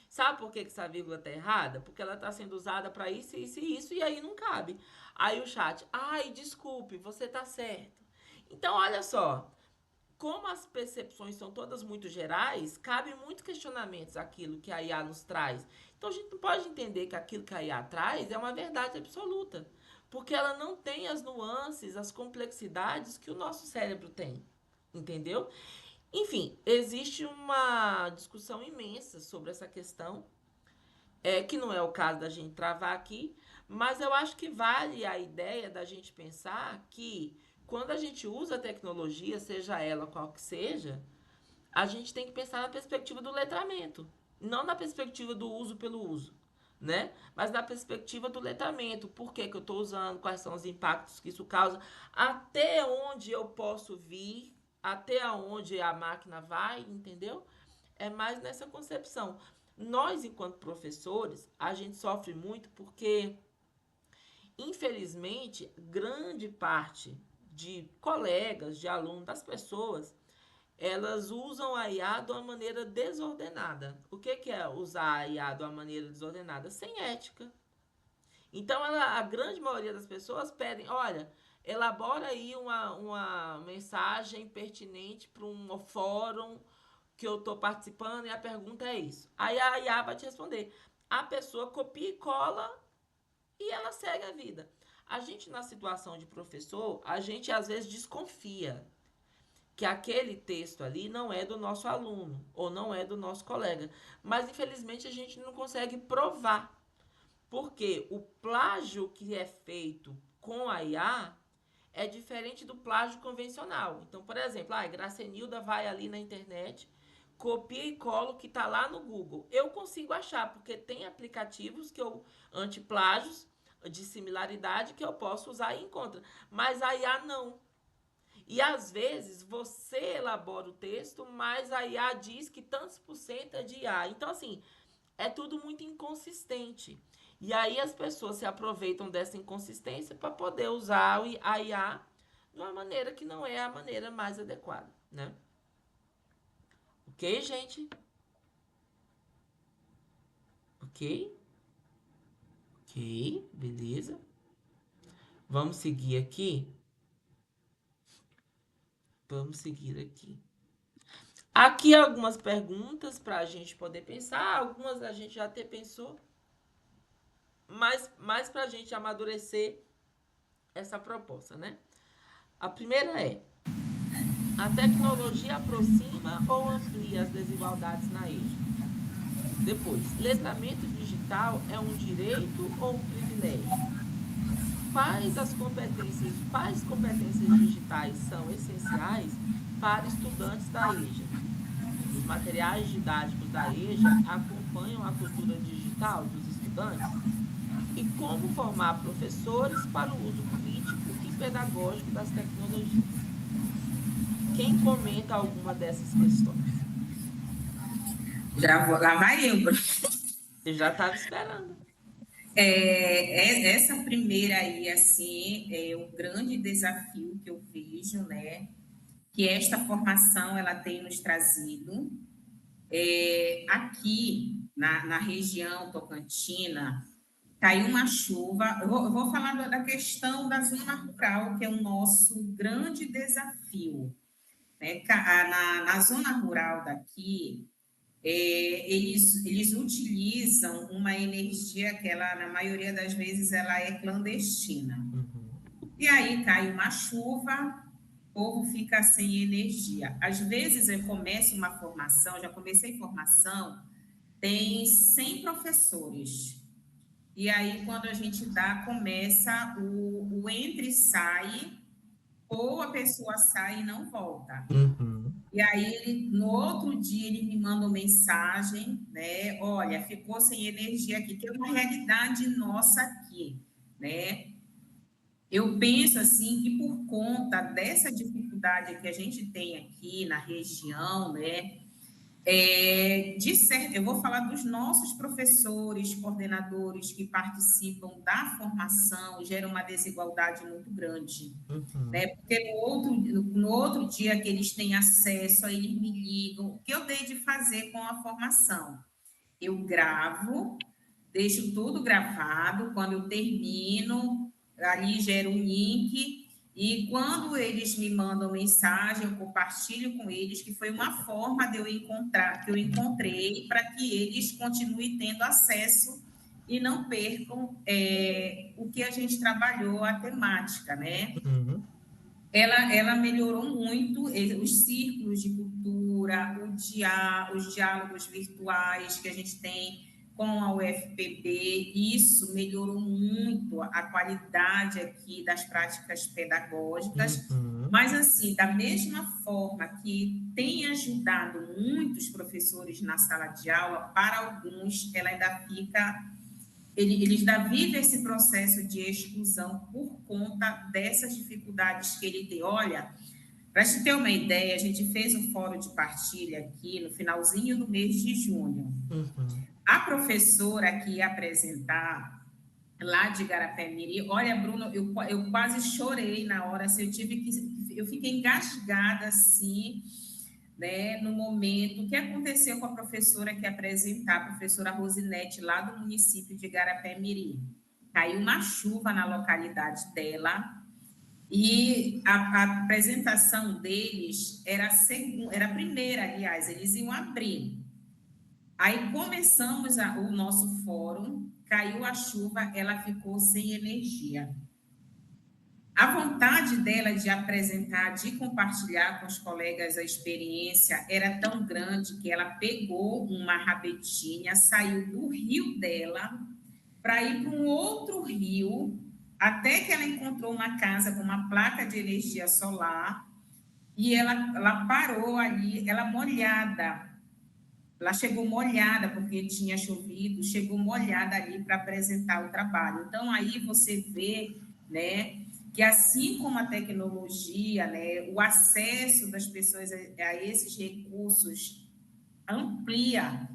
Sabe por que essa vírgula tá errada? Porque ela está sendo usada para isso, isso e isso, e aí não cabe. Aí o chat, ai, desculpe, você tá certo. Então, olha só, como as percepções são todas muito gerais, cabe muitos questionamentos aquilo que a IA nos traz. Então, a gente não pode entender que aquilo que a IA traz é uma verdade absoluta, porque ela não tem as nuances, as complexidades que o nosso cérebro tem, entendeu? Enfim, existe uma discussão imensa sobre essa questão, que não é o caso da gente travar aqui, mas eu acho que vale a ideia da gente pensar que quando a gente usa a tecnologia, seja ela qual que seja, a gente tem que pensar na perspectiva do letramento, não na perspectiva do uso pelo uso, né? Mas na perspectiva do letramento, por que que eu estou usando, quais são os impactos que isso causa, até onde eu posso vir, até onde a máquina vai, entendeu? É mais nessa concepção. Nós, enquanto professores, a gente sofre muito porque, infelizmente, grande parte de colegas, de alunos, das pessoas, elas usam a IA de uma maneira desordenada. O que é usar a IA de uma maneira desordenada? Sem ética. Então, a grande maioria das pessoas pedem, olha, elabora aí uma mensagem pertinente para um fórum que eu estou participando e a pergunta é isso. Aí a IA vai te responder. A pessoa copia e cola e ela segue a vida. A gente, na situação de professor, a gente às vezes desconfia que aquele texto ali não é do nosso aluno ou não é do nosso colega. Mas, infelizmente, a gente não consegue provar. Porque o plágio que é feito com a IA é diferente do plágio convencional. Então, por exemplo, a Gracenilda vai ali na internet, copia e cola o que está lá no Google. Eu consigo achar, porque tem aplicativos que eu antiplágios de similaridade que eu posso usar e encontra. Mas a IA não. E às vezes você elabora o texto, mas a IA diz que tantos por cento é de IA. Então, assim, é tudo muito inconsistente. E aí as pessoas se aproveitam dessa inconsistência para poder usar a IA de uma maneira que não é a maneira mais adequada, né? Ok, gente? Ok? Ok, beleza. Vamos seguir aqui. Vamos seguir aqui. Aqui algumas perguntas para a gente poder pensar. Algumas a gente já até pensou. Mas mais para a gente amadurecer essa proposta, né? A primeira é: a tecnologia aproxima ou amplia as desigualdades na EJA? Depois, letramento digital é um direito ou um privilégio? Quais competências digitais são essenciais para estudantes da EJA? Os materiais didáticos da EJA acompanham a cultura digital dos estudantes? E como formar professores para o uso crítico e pedagógico das tecnologias? Quem comenta alguma dessas questões? Lá vai eu. Eu já estava esperando. Essa primeira aí, assim, é o grande desafio que eu vejo, né? Que esta formação, ela tem nos trazido. Aqui, na região tocantina, caiu uma chuva. Eu vou falar da questão da zona rural, que é o nosso grande desafio, né? Na zona rural daqui, eles utilizam uma energia que ela, na maioria das vezes, ela é clandestina. E aí cai uma chuva, o povo fica sem energia. Às vezes eu começo uma formação, já comecei formação, tem 100 professores. E aí, quando a gente começa o entra e sai, ou a pessoa sai e não volta. Uhum. E aí, no outro dia, ele me manda uma mensagem, né? Olha, ficou sem energia aqui, que é uma realidade nossa aqui, né? Eu penso assim que por conta dessa dificuldade que a gente tem aqui na região, né? De certo, eu vou falar dos nossos professores, coordenadores que participam da formação, gera uma desigualdade muito grande, né? Porque no outro dia que eles têm acesso, aí eles me ligam. O que eu dei de fazer com a formação? Eu gravo, deixo tudo gravado, quando eu termino, ali gero um link, e quando eles me mandam mensagem, eu compartilho com eles, que foi uma forma de eu encontrar, que eu encontrei para que eles continuem tendo acesso e não percam o que a gente trabalhou, a temática, né? Uhum. Ela melhorou muito os círculos de cultura, os diálogos virtuais que a gente tem com a UFPB, isso melhorou muito a qualidade aqui das práticas pedagógicas, mas assim, da mesma forma que tem ajudado muitos professores na sala de aula, para alguns ela ainda fica... Eles ainda vivem esse processo de exclusão por conta dessas dificuldades que ele tem. Olha, para te ter uma ideia, a gente fez um fórum de partilha aqui no finalzinho do mês de junho. A professora que ia apresentar lá de Igarapé-Miri, olha, Bruno, eu quase chorei na hora, assim, eu fiquei engasgada, assim, né, no momento. O que aconteceu com a professora que ia apresentar, a professora Rosinete, lá do município de Igarapé-Miri? Caiu uma chuva na localidade dela, e a apresentação deles era a primeira, aliás, eles iam abrir. Aí começamos o nosso fórum, caiu a chuva, ela ficou sem energia. A vontade dela de apresentar, de compartilhar com os colegas a experiência era tão grande que ela pegou uma rabetinha, saiu do rio dela para ir para um outro rio, até que ela encontrou uma casa com uma placa de energia solar, e ela parou ali, ela molhada. Ela chegou molhada, porque tinha chovido, chegou molhada ali para apresentar o trabalho. Então, aí você vê, né, que assim como a tecnologia, né, o acesso das pessoas a esses recursos amplia,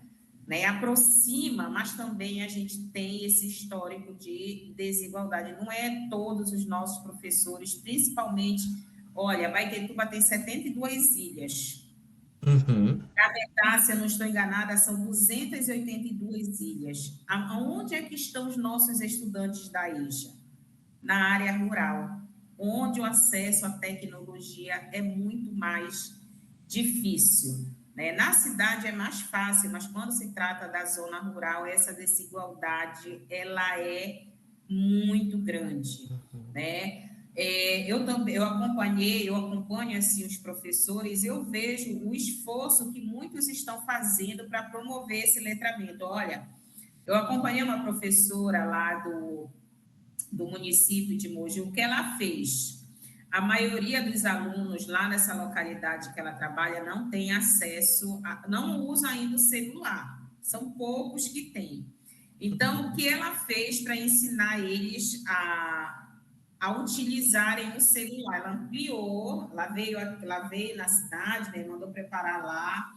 né, aproxima, mas também a gente tem esse histórico de desigualdade. Não é todos os nossos professores, principalmente, olha, Baequetuba tem 72 ilhas. Se eu não estou enganada, são 282 ilhas. Aonde é que estão os nossos estudantes da IJA? Na área rural, onde o acesso à tecnologia é muito mais difícil, né? Na cidade é mais fácil, mas quando se trata da zona rural, essa desigualdade ela é muito grande, né? Eu acompanho assim, os professores, eu vejo o esforço que muitos estão fazendo para promover esse letramento. Olha, eu acompanhei uma professora lá do município de Mogi, o que ela fez? A maioria dos alunos lá nessa localidade que ela trabalha não tem acesso, não usa ainda o celular, são poucos que têm. Então, o que ela fez para ensinar eles a utilizarem o celular? Ela ampliou, ela veio na cidade, né, mandou preparar lá,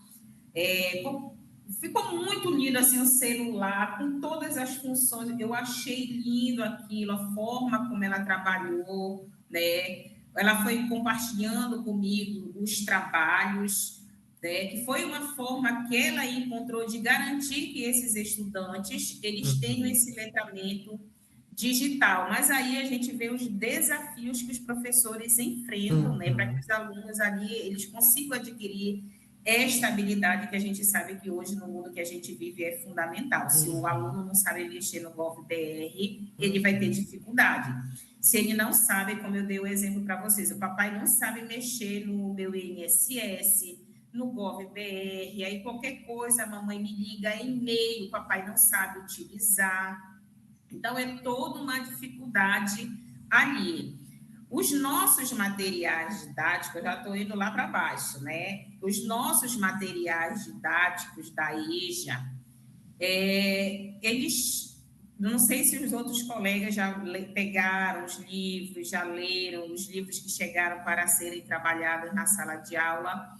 ficou muito lindo assim o celular, com todas as funções. Eu achei lindo aquilo, a forma como ela trabalhou, né? Ela foi compartilhando comigo os trabalhos, né? Que foi uma forma que ela encontrou de garantir que esses estudantes eles tenham esse letramento digital. Mas aí a gente vê os desafios que os professores enfrentam, né? Para que os alunos ali eles consigam adquirir esta habilidade que a gente sabe que hoje, no mundo que a gente vive, é fundamental. Se o aluno não sabe mexer no GovBR, ele vai ter dificuldade. Se ele não sabe, como eu dei o exemplo para vocês, o papai não sabe mexer no meu INSS, no GovBR, aí qualquer coisa, a mamãe me liga, e-mail, o papai não sabe utilizar. Então, é toda uma dificuldade ali. Os nossos materiais didáticos, eu já estou indo lá para baixo, né? Os nossos materiais didáticos da EJA, eles, não sei se os outros colegas já pegaram os livros, já leram os livros que chegaram para serem trabalhados na sala de aula.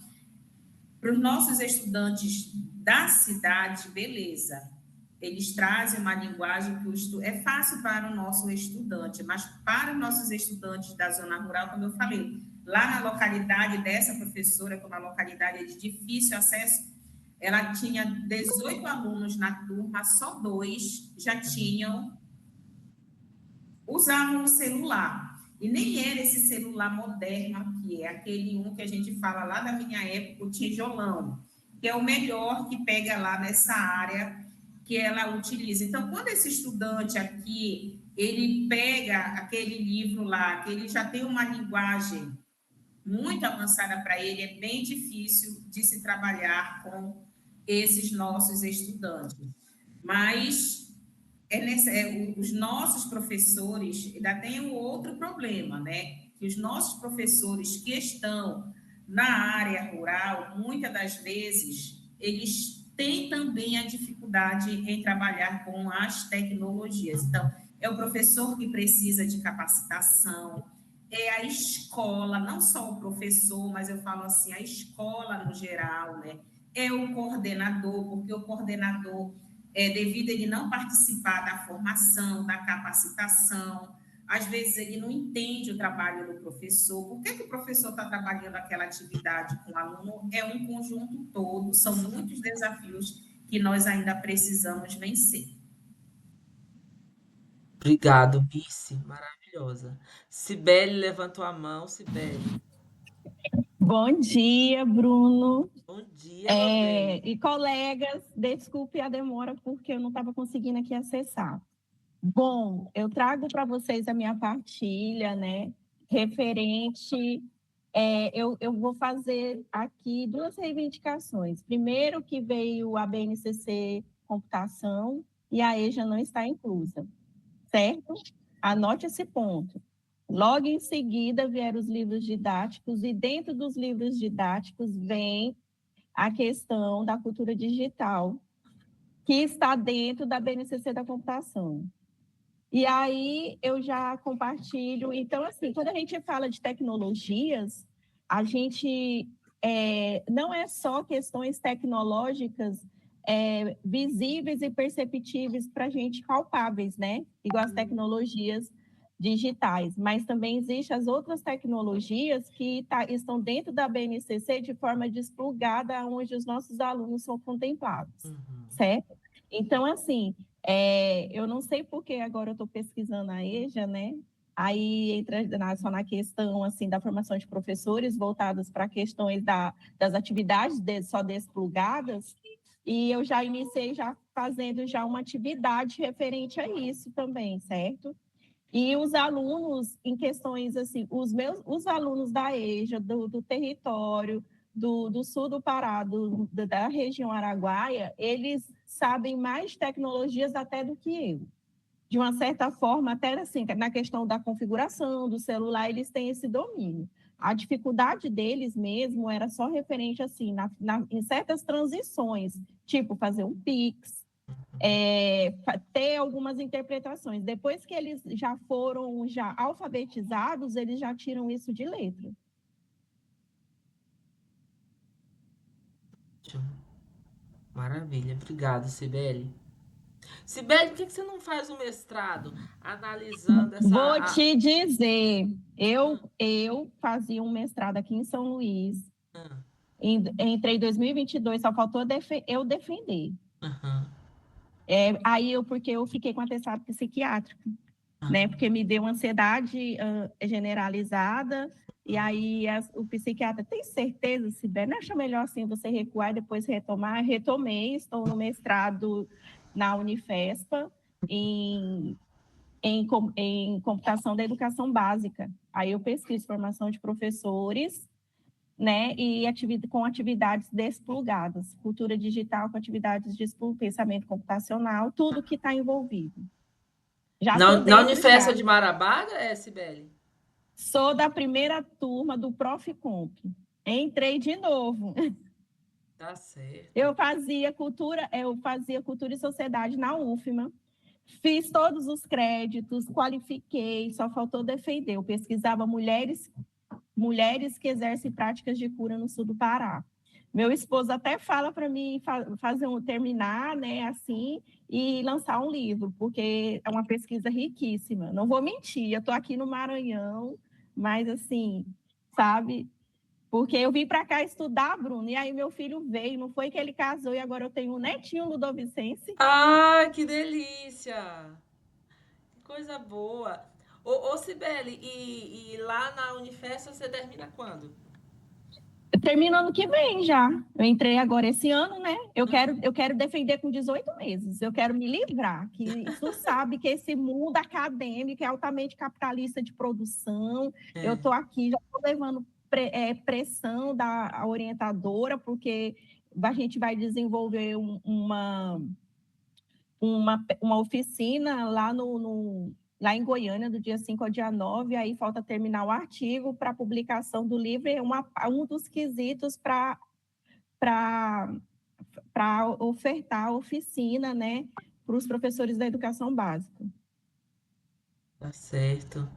Para os nossos estudantes da cidade, beleza. Eles trazem uma linguagem que é fácil para o nosso estudante, mas para os nossos estudantes da zona rural, como eu falei, lá na localidade dessa professora, que é uma localidade de difícil acesso, ela tinha 18 alunos na turma, só 2 já usavam o celular. E nem era esse celular moderno aqui, é aquele que a gente fala lá da minha época, o tijolão, que é o melhor que pega lá nessa área que ela utiliza. Então, quando esse estudante aqui, ele pega aquele livro lá, que ele já tem uma linguagem muito avançada para ele, é bem difícil de se trabalhar com esses nossos estudantes. Mas os nossos professores, ainda tem um outro problema, né? Que os nossos professores que estão na área rural, muitas das vezes, eles têm também a dificuldade em trabalhar com as tecnologias. Então, é o professor que precisa de capacitação, é a escola, não só o professor, mas eu falo assim, a escola no geral, né? É o coordenador, porque o coordenador, devido a ele não participar da formação, da capacitação, às vezes ele não entende o trabalho do professor. Por que o professor está trabalhando aquela atividade com o aluno? É um conjunto todo, são muitos desafios que nós ainda precisamos vencer. Obrigado, Bice, maravilhosa. Cibele levantou a mão. Cibele. Bom dia, Bruno. Bom dia, meu bem. E colegas, desculpe a demora, porque eu não estava conseguindo aqui acessar. Bom, eu trago para vocês a minha partilha, né, referente... eu vou fazer aqui 2 reivindicações. Primeiro, que veio a BNCC Computação e a EJA não está inclusa, certo? Anote esse ponto. Logo em seguida vieram os livros didáticos e dentro dos livros didáticos vem a questão da cultura digital, que está dentro da BNCC da computação. E aí eu já compartilho. Então, assim, quando a gente fala de tecnologias, a gente não é só questões tecnológicas visíveis e perceptíveis para a gente, palpáveis, né? Igual as tecnologias digitais, mas também existem as outras tecnologias que estão dentro da BNCC de forma desplugada, onde os nossos alunos são contemplados, certo? Então, assim, eu não sei porque agora eu estou pesquisando a EJA, né? Aí entra só na questão assim, da formação de professores voltados para questões das atividades só desplugadas, e eu já iniciei fazendo já uma atividade referente a isso também, certo? E os alunos, em questões assim, os alunos da EJA, do território, do sul do Pará, da região Araguaia, eles sabem mais tecnologias até do que eu. De uma certa forma, até assim, na questão da configuração do celular, eles têm esse domínio. A dificuldade deles mesmo era só referente assim, em certas transições, tipo fazer um Pix, ter algumas interpretações. Depois que eles já foram alfabetizados, eles já tiram isso de letra. Maravilha, obrigado, Cibele. Cibele, por que você não faz um mestrado analisando essa... Vou te dizer, eu fazia um mestrado aqui em São Luís, entrei em 2022, só faltou eu defender. Porque eu fiquei com atestado psiquiátrico, né? Porque me deu ansiedade generalizada, e aí o psiquiatra, tem certeza, Cibele? Não acha melhor assim você recuar e depois retomar? Retomei, estou no mestrado na Unifespa, em computação da educação básica. Aí eu pesquiso formação de professores, né, e com atividades desplugadas, cultura digital com atividades de pensamento computacional, tudo que está envolvido. Na Unifespa de Marabá, Cibele? Sou da primeira turma do Profcomp. Entrei de novo. Tá certo. Eu fazia cultura e sociedade na UFMA. Fiz todos os créditos, qualifiquei, só faltou defender. Eu pesquisava mulheres que exercem práticas de cura no sul do Pará. Meu esposo até fala para mim terminar, né, assim, e lançar um livro, porque é uma pesquisa riquíssima. Não vou mentir, eu estou aqui no Maranhão, mas assim, sabe? Porque eu vim para cá estudar, Bruno, e aí meu filho veio, não foi que ele casou, e agora eu tenho um netinho ludovicense. Ah, que delícia! Que coisa boa. Ô Cibele, e lá na Unifesp você termina quando? Eu termino ano que vem já. Eu entrei agora esse ano, né? Eu quero defender com 18 meses. Eu quero me livrar. Que tu sabe que esse mundo acadêmico é altamente capitalista de produção. Eu estou aqui, já estou levando pressão da orientadora, porque a gente vai desenvolver uma oficina lá em Goiânia, do dia 5 ao dia 9, aí falta terminar o artigo para a publicação do livro, é um dos quesitos para ofertar a oficina, né, para os professores da educação básica. Tá certo.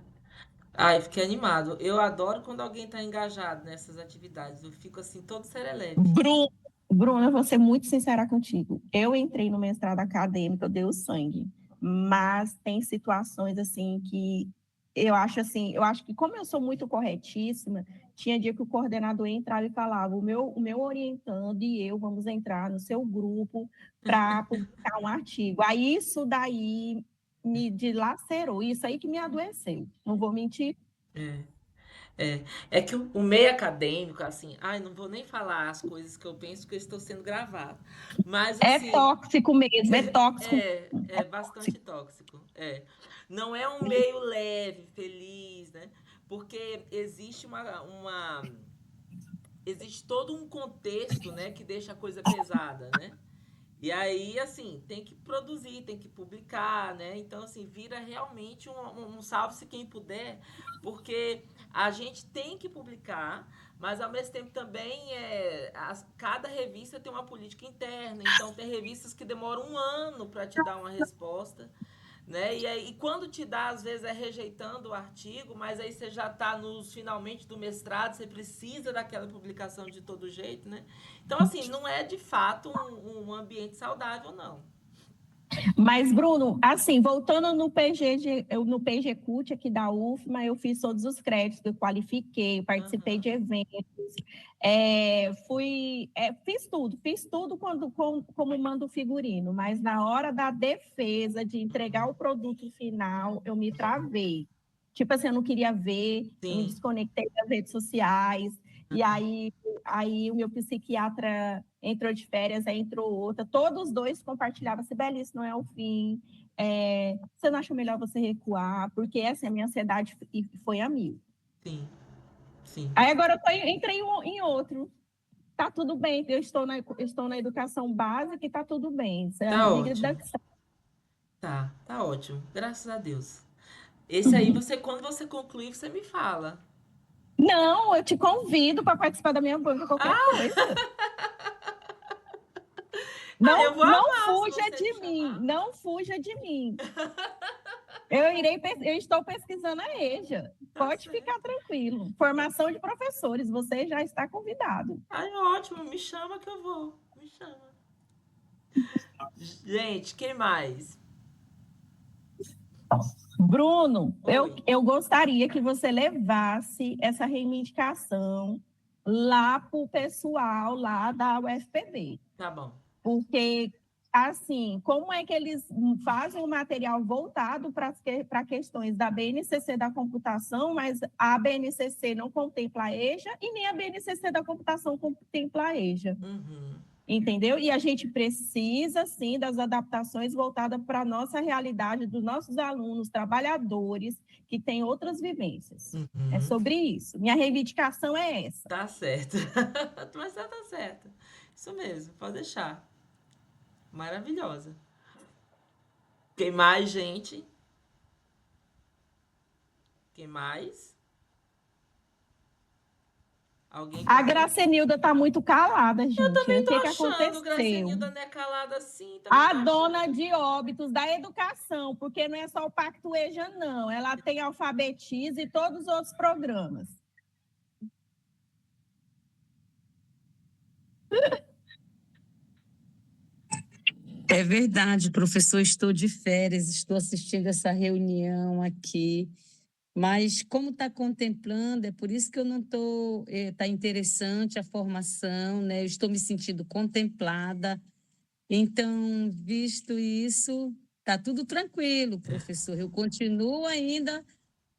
Ai, fiquei animado. Eu adoro quando alguém está engajado nessas atividades. Eu fico assim, todo serelepe. Bruno, eu vou ser muito sincera contigo. Eu entrei no mestrado acadêmico, eu dei o sangue, mas tem situações assim que eu acho que como eu sou muito corretíssima, tinha dia que o coordenador entrava e falava, o meu orientando e eu vamos entrar no seu grupo para publicar um artigo. Aí isso daí me dilacerou, isso aí que me adoeceu, não vou mentir. É que o meio acadêmico, assim, ai, não vou nem falar as coisas que eu penso que eu estou sendo gravado. Mas, assim, É tóxico mesmo, é tóxico. é bastante tóxico. Não é um meio leve, feliz, né? Porque existe existe todo um contexto, né, que deixa a coisa pesada, né? E aí, assim, tem que produzir, tem que publicar, né? Então, assim, vira realmente um salve-se quem puder, porque a gente tem que publicar, mas ao mesmo tempo também cada revista tem uma política interna, então tem revistas que demoram 1 ano para te dar uma resposta, né? E aí, quando te dá, às vezes é rejeitando o artigo, mas aí você já está nos finalmente do mestrado, você precisa daquela publicação de todo jeito, né? Então, assim, não é de fato um ambiente saudável, não. Mas, Bruno, assim, voltando no PG CUT aqui da UFMA, eu fiz todos os créditos, eu qualifiquei, participei de eventos, fiz tudo como mando o figurino, mas na hora da defesa, de entregar o produto final, eu me travei. Tipo assim, eu não queria ver, eu me desconectei das redes sociais, e aí o meu psiquiatra entrou de férias, aí entrou outra, todos os dois compartilhavam, Sibeli, isso não é o fim, você não acha melhor você recuar? Porque assim, a minha ansiedade foi a mil. Sim. Aí agora eu entrei em outro. Tá tudo bem, eu estou na educação básica e tá tudo bem. Tá ótimo. Tá ótimo, graças a Deus. Esse aí, quando você concluir, você me fala. Não, eu te convido para participar da minha banca, qualquer coisa. Não fuja de mim, não fuja de mim. Eu estou pesquisando a EJA. Pode ficar tranquilo. Formação de professores, você já está convidado. Ai, ótimo, me chama que eu vou. Me chama. Gente, quem mais? Bruno, eu gostaria que você levasse essa reivindicação lá para o pessoal lá da UFPB. Tá bom. Porque, assim, como é que eles fazem o material voltado para questões da BNCC da computação, mas a BNCC não contempla a EJA e nem a BNCC da computação contempla a EJA. Entendeu? E a gente precisa, sim, das adaptações voltadas para a nossa realidade, dos nossos alunos, trabalhadores, que têm outras vivências. É sobre isso. Minha reivindicação é essa. Tá certo. Mas tá certo. Isso mesmo, pode deixar. Maravilhosa. Quem mais, gente? Quem mais? Alguém A quer... Gracenilda está muito calada, gente. Eu também O tô que que achando, aconteceu? Gracenilda não é calada assim. A dona de Óbidos da educação, porque não é só o Pacto EJA, não. Ela tem Alfabetiza e todos os outros programas. É verdade, professor, estou de férias, estou assistindo essa reunião aqui, mas como está contemplando, é por isso que eu não estou, está interessante a formação, né? Eu estou me sentindo contemplada, então, visto isso, está tudo tranquilo, professor, eu continuo ainda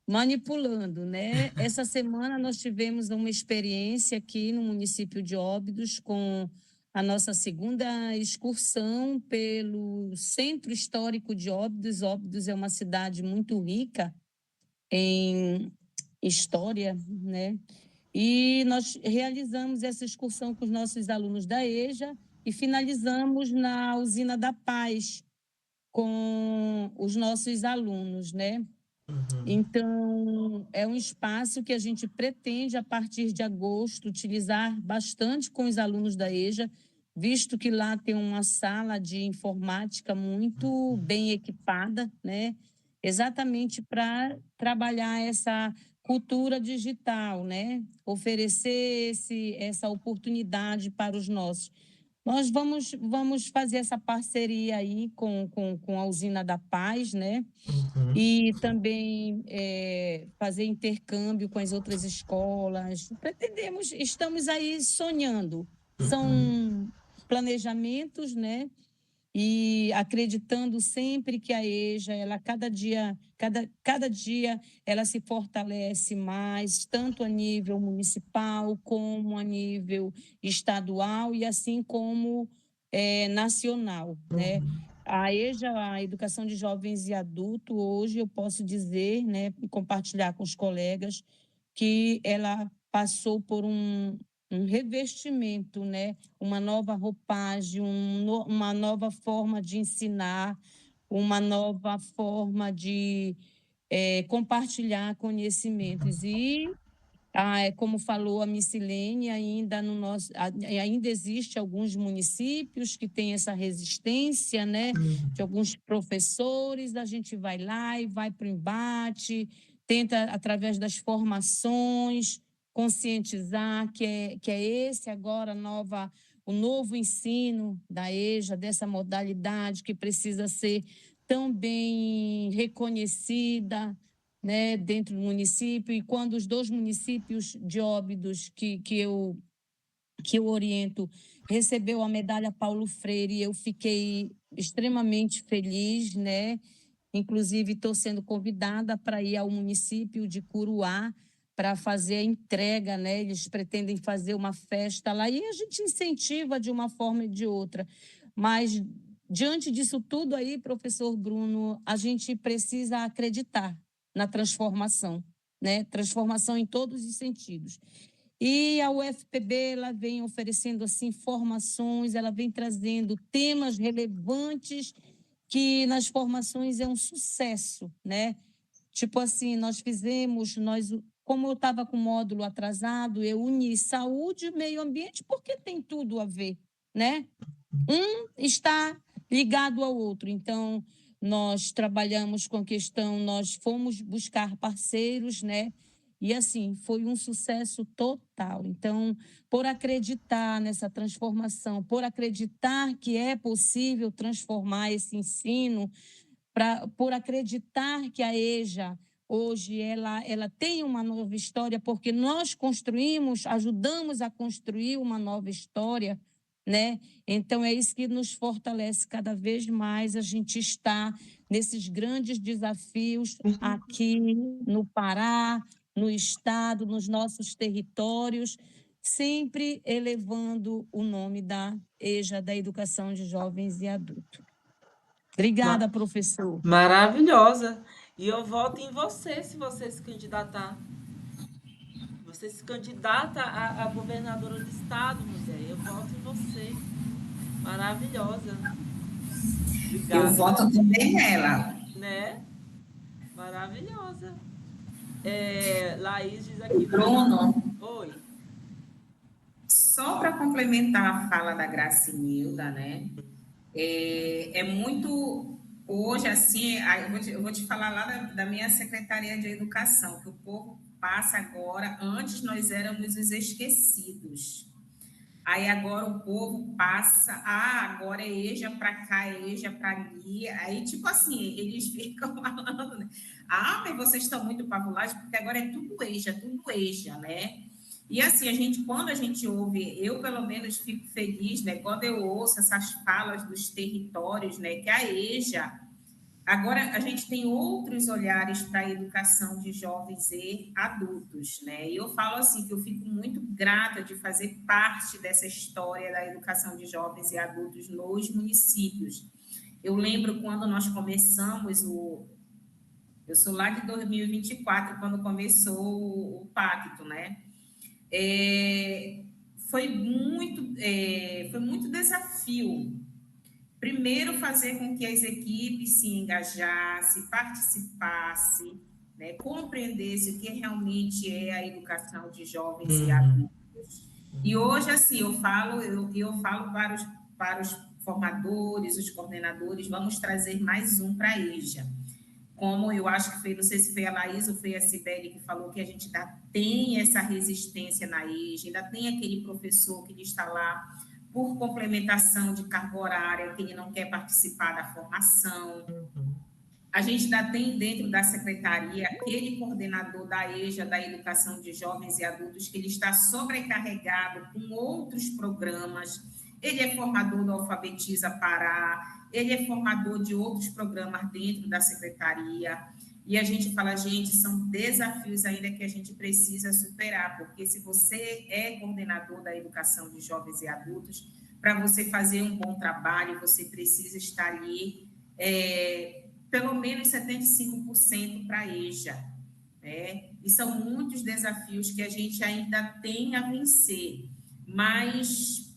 manipulando, né? Essa semana nós tivemos uma experiência aqui no município de Óbidos com a nossa segunda excursão pelo Centro Histórico de Óbidos. Óbidos é uma cidade muito rica em história, né? E nós realizamos essa excursão com os nossos alunos da EJA e finalizamos na Usina da Paz com os nossos alunos, né? Então, é um espaço que a gente pretende, a partir de agosto, utilizar bastante com os alunos da EJA, visto que lá tem uma sala de informática muito bem equipada, né? Exatamente para trabalhar essa cultura digital, né? Oferecer essa oportunidade para os nossos. Nós vamos fazer essa parceria aí com a Usina da Paz, né? E também fazer intercâmbio com as outras escolas. Pretendemos, estamos aí sonhando. São planejamentos, né? E acreditando sempre que a EJA, ela cada dia ela se fortalece mais, tanto a nível municipal como a nível estadual e assim como nacional, né? A EJA, a Educação de Jovens e Adultos, hoje eu posso dizer, né, e compartilhar com os colegas, que ela passou por um revestimento, né? Uma nova roupagem, uma nova forma de ensinar, uma nova forma de compartilhar conhecimentos. E, como falou a Missilene, ainda existe alguns municípios que têm essa resistência, né? De alguns professores, a gente vai lá e vai para o embate, tenta, através das formações, conscientizar que é esse agora o novo ensino da EJA, dessa modalidade que precisa ser tão bem reconhecida, né, dentro do município. E quando os 2 municípios de Óbidos que eu oriento recebeu a medalha Paulo Freire, eu fiquei extremamente feliz, né? Inclusive, estou sendo convidada para ir ao município de Curuá para fazer a entrega, né? Eles pretendem fazer uma festa lá e a gente incentiva de uma forma e de outra. Mas, diante disso tudo aí, professor Bruno, a gente precisa acreditar na transformação, né? Transformação em todos os sentidos. E a UFPB, ela vem oferecendo assim formações, ela vem trazendo temas relevantes que nas formações é um sucesso, né? Tipo assim, como eu estava com o módulo atrasado, eu uni saúde e meio ambiente, porque tem tudo a ver, né? Um está ligado ao outro. Então, nós trabalhamos com a questão, nós fomos buscar parceiros, né? E assim, foi um sucesso total. Então, por acreditar nessa transformação, por acreditar que é possível transformar esse ensino, por acreditar que a EJA hoje ela tem uma nova história, porque nós ajudamos a construir uma nova história, né? Então, é isso que nos fortalece cada vez mais, a gente está nesses grandes desafios aqui no Pará, no Estado, nos nossos territórios, sempre elevando o nome da EJA, da Educação de Jovens e Adultos. Obrigada, professor. Maravilhosa. E eu voto em você se você se candidatar. Você se candidata a governadora do estado, mulher. Eu voto em você. Maravilhosa. Obrigada. Eu voto também nela. Né? Maravilhosa. Laís diz aqui... Bruno. Oi. Só para complementar a fala da Gracinilda, né? É muito. Hoje, assim, eu vou te falar lá da minha Secretaria de Educação, que o povo passa agora. Antes nós éramos os esquecidos. Aí agora o povo passa, agora é EJA para cá, é EJA para ali. Aí, tipo assim, eles ficam falando, né? Mas vocês estão muito pavulados, porque agora é tudo EJA, né? E assim, quando a gente ouve, eu pelo menos fico feliz, né? Quando eu ouço essas falas dos territórios, né? Que a EJA, agora a gente tem outros olhares para a educação de jovens e adultos, né? E eu falo assim que eu fico muito grata de fazer parte dessa história da educação de jovens e adultos nos municípios. Eu lembro quando nós começamos eu sou lá de 2024, quando começou o pacto, né? Foi muito desafio. Primeiro, fazer com que as equipes se engajassem, participassem, né, compreendessem o que realmente é a educação de jovens e adultos. E hoje, assim, eu falo para os formadores, os coordenadores, vamos trazer mais um para a EJA. Como eu acho que foi, não sei se foi a Laís ou foi a Cibele que falou que a gente ainda tem essa resistência na EJA, ainda tem aquele professor que está lá por complementação de carga horária, que ele não quer participar da formação. A gente ainda tem dentro da secretaria aquele coordenador da EJA, da Educação de Jovens e Adultos, que ele está sobrecarregado com outros programas. Ele é formador do Alfabetiza Pará, ele é formador de outros programas dentro da secretaria. E a gente fala, gente, são desafios ainda que a gente precisa superar, porque se você é coordenador da educação de jovens e adultos, para você fazer um bom trabalho, você precisa estar ali pelo menos 75% para a EJA, né? E são muitos desafios que a gente ainda tem a vencer, mas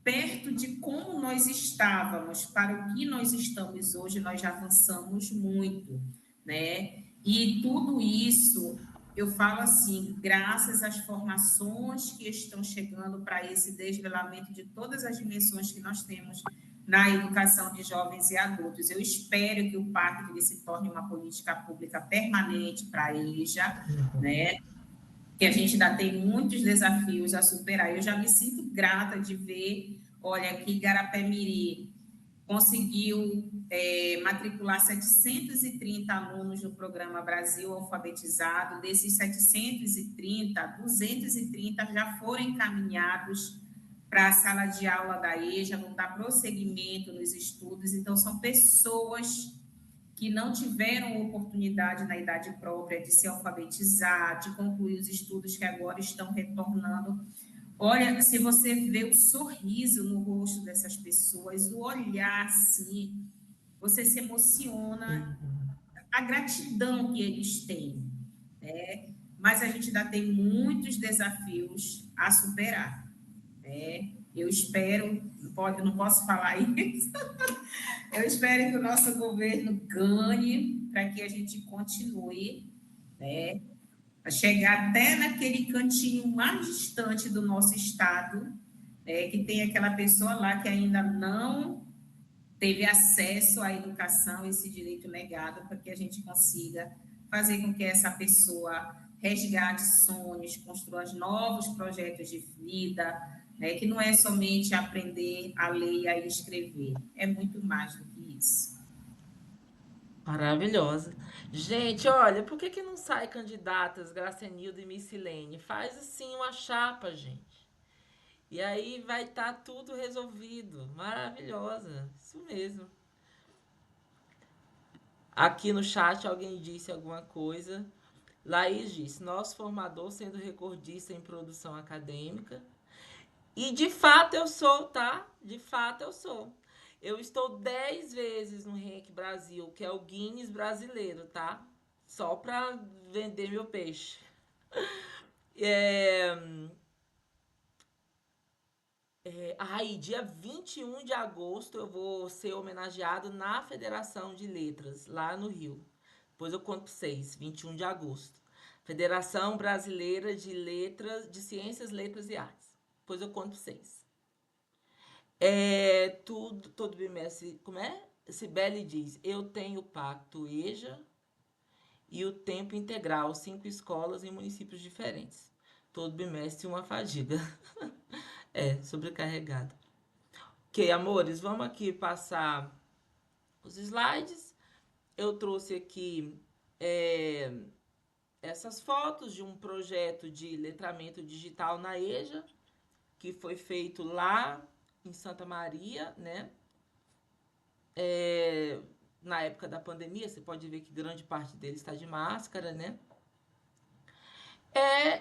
perto de como nós estávamos para o que nós estamos hoje, nós já avançamos muito, né? E tudo isso, eu falo assim, graças às formações que estão chegando para esse desvelamento de todas as dimensões que nós temos na educação de jovens e adultos. Eu espero que o pacto se torne uma política pública permanente para a EJA, né? Que a gente ainda tem muitos desafios a superar. Eu já me sinto grata de ver, olha, aqui Igarapé-Miri conseguiu matricular 730 alunos no programa Brasil Alfabetizado. Desses 730, 230 já foram encaminhados para a sala de aula da EJA, vão dar prosseguimento nos estudos. Então, são pessoas que não tiveram oportunidade na idade própria de se alfabetizar, de concluir os estudos que agora estão retornando. Olha, se você vê o sorriso no rosto dessas pessoas, o olhar, assim, você se emociona, a gratidão que eles têm, né? Mas a gente ainda tem muitos desafios a superar, né? Eu espero, não posso falar isso, eu espero que o nosso governo ganhe para que a gente continue, né? A chegar até naquele cantinho mais distante do nosso estado, que tem aquela pessoa lá que ainda não teve acesso à educação, esse direito negado, para que a gente consiga fazer com que essa pessoa resgate sonhos, construa novos projetos de vida, né, que não é somente aprender a ler e a escrever, é muito mais do que isso. Maravilhosa. Gente, olha, por que não sai candidatas Gracenilda e Missilene? Faz assim uma chapa, gente. E aí vai estar tudo resolvido. Maravilhosa. Isso mesmo. Aqui no chat alguém disse alguma coisa. Laís disse, nosso formador sendo recordista em produção acadêmica. E de fato eu sou, tá? De fato eu sou. Eu estou 10 vezes no REC Brasil, que é o Guinness brasileiro, tá? Só para vender meu peixe. Dia 21 de agosto eu vou ser homenageado na Federação de Letras, lá no Rio. Depois eu conto para vocês, 21 de agosto. Federação Brasileira de Letras, de Ciências, Letras e Artes. Depois eu conto para vocês. Todo bimestre, como é? Cibele diz, eu tenho o pacto EJA e o tempo integral, 5 escolas em municípios diferentes. Todo bimestre uma fadiga. Sobrecarregado. Ok, amores, vamos aqui passar os slides. Eu trouxe aqui essas fotos de um projeto de letramento digital na EJA, que foi feito lá em Santa Maria, né? Na época da pandemia, você pode ver que grande parte dele está de máscara, né?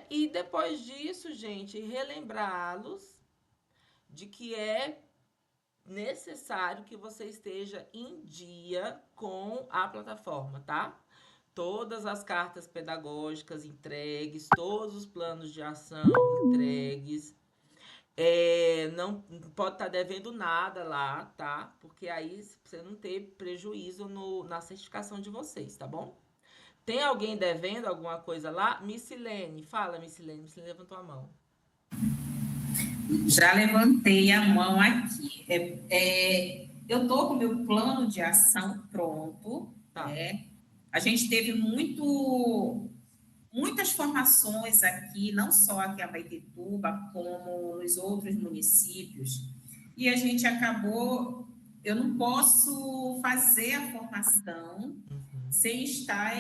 E depois disso, gente, relembrá-los de que é necessário que você esteja em dia com a plataforma, tá? Todas as cartas pedagógicas entregues, todos os planos de ação entregues. Não pode estar devendo nada lá, tá? Porque aí você não ter prejuízo na certificação de vocês, tá bom? Tem alguém devendo alguma coisa lá? Missilene, fala, Missilene. Missilene levantou a mão. Já levantei a mão aqui. Eu estou com o meu plano de ação pronto. Tá. A gente teve muitas formações aqui, não só aqui em Abaetetuba, como nos outros municípios. E a gente acabou... Eu não posso fazer a formação sem estar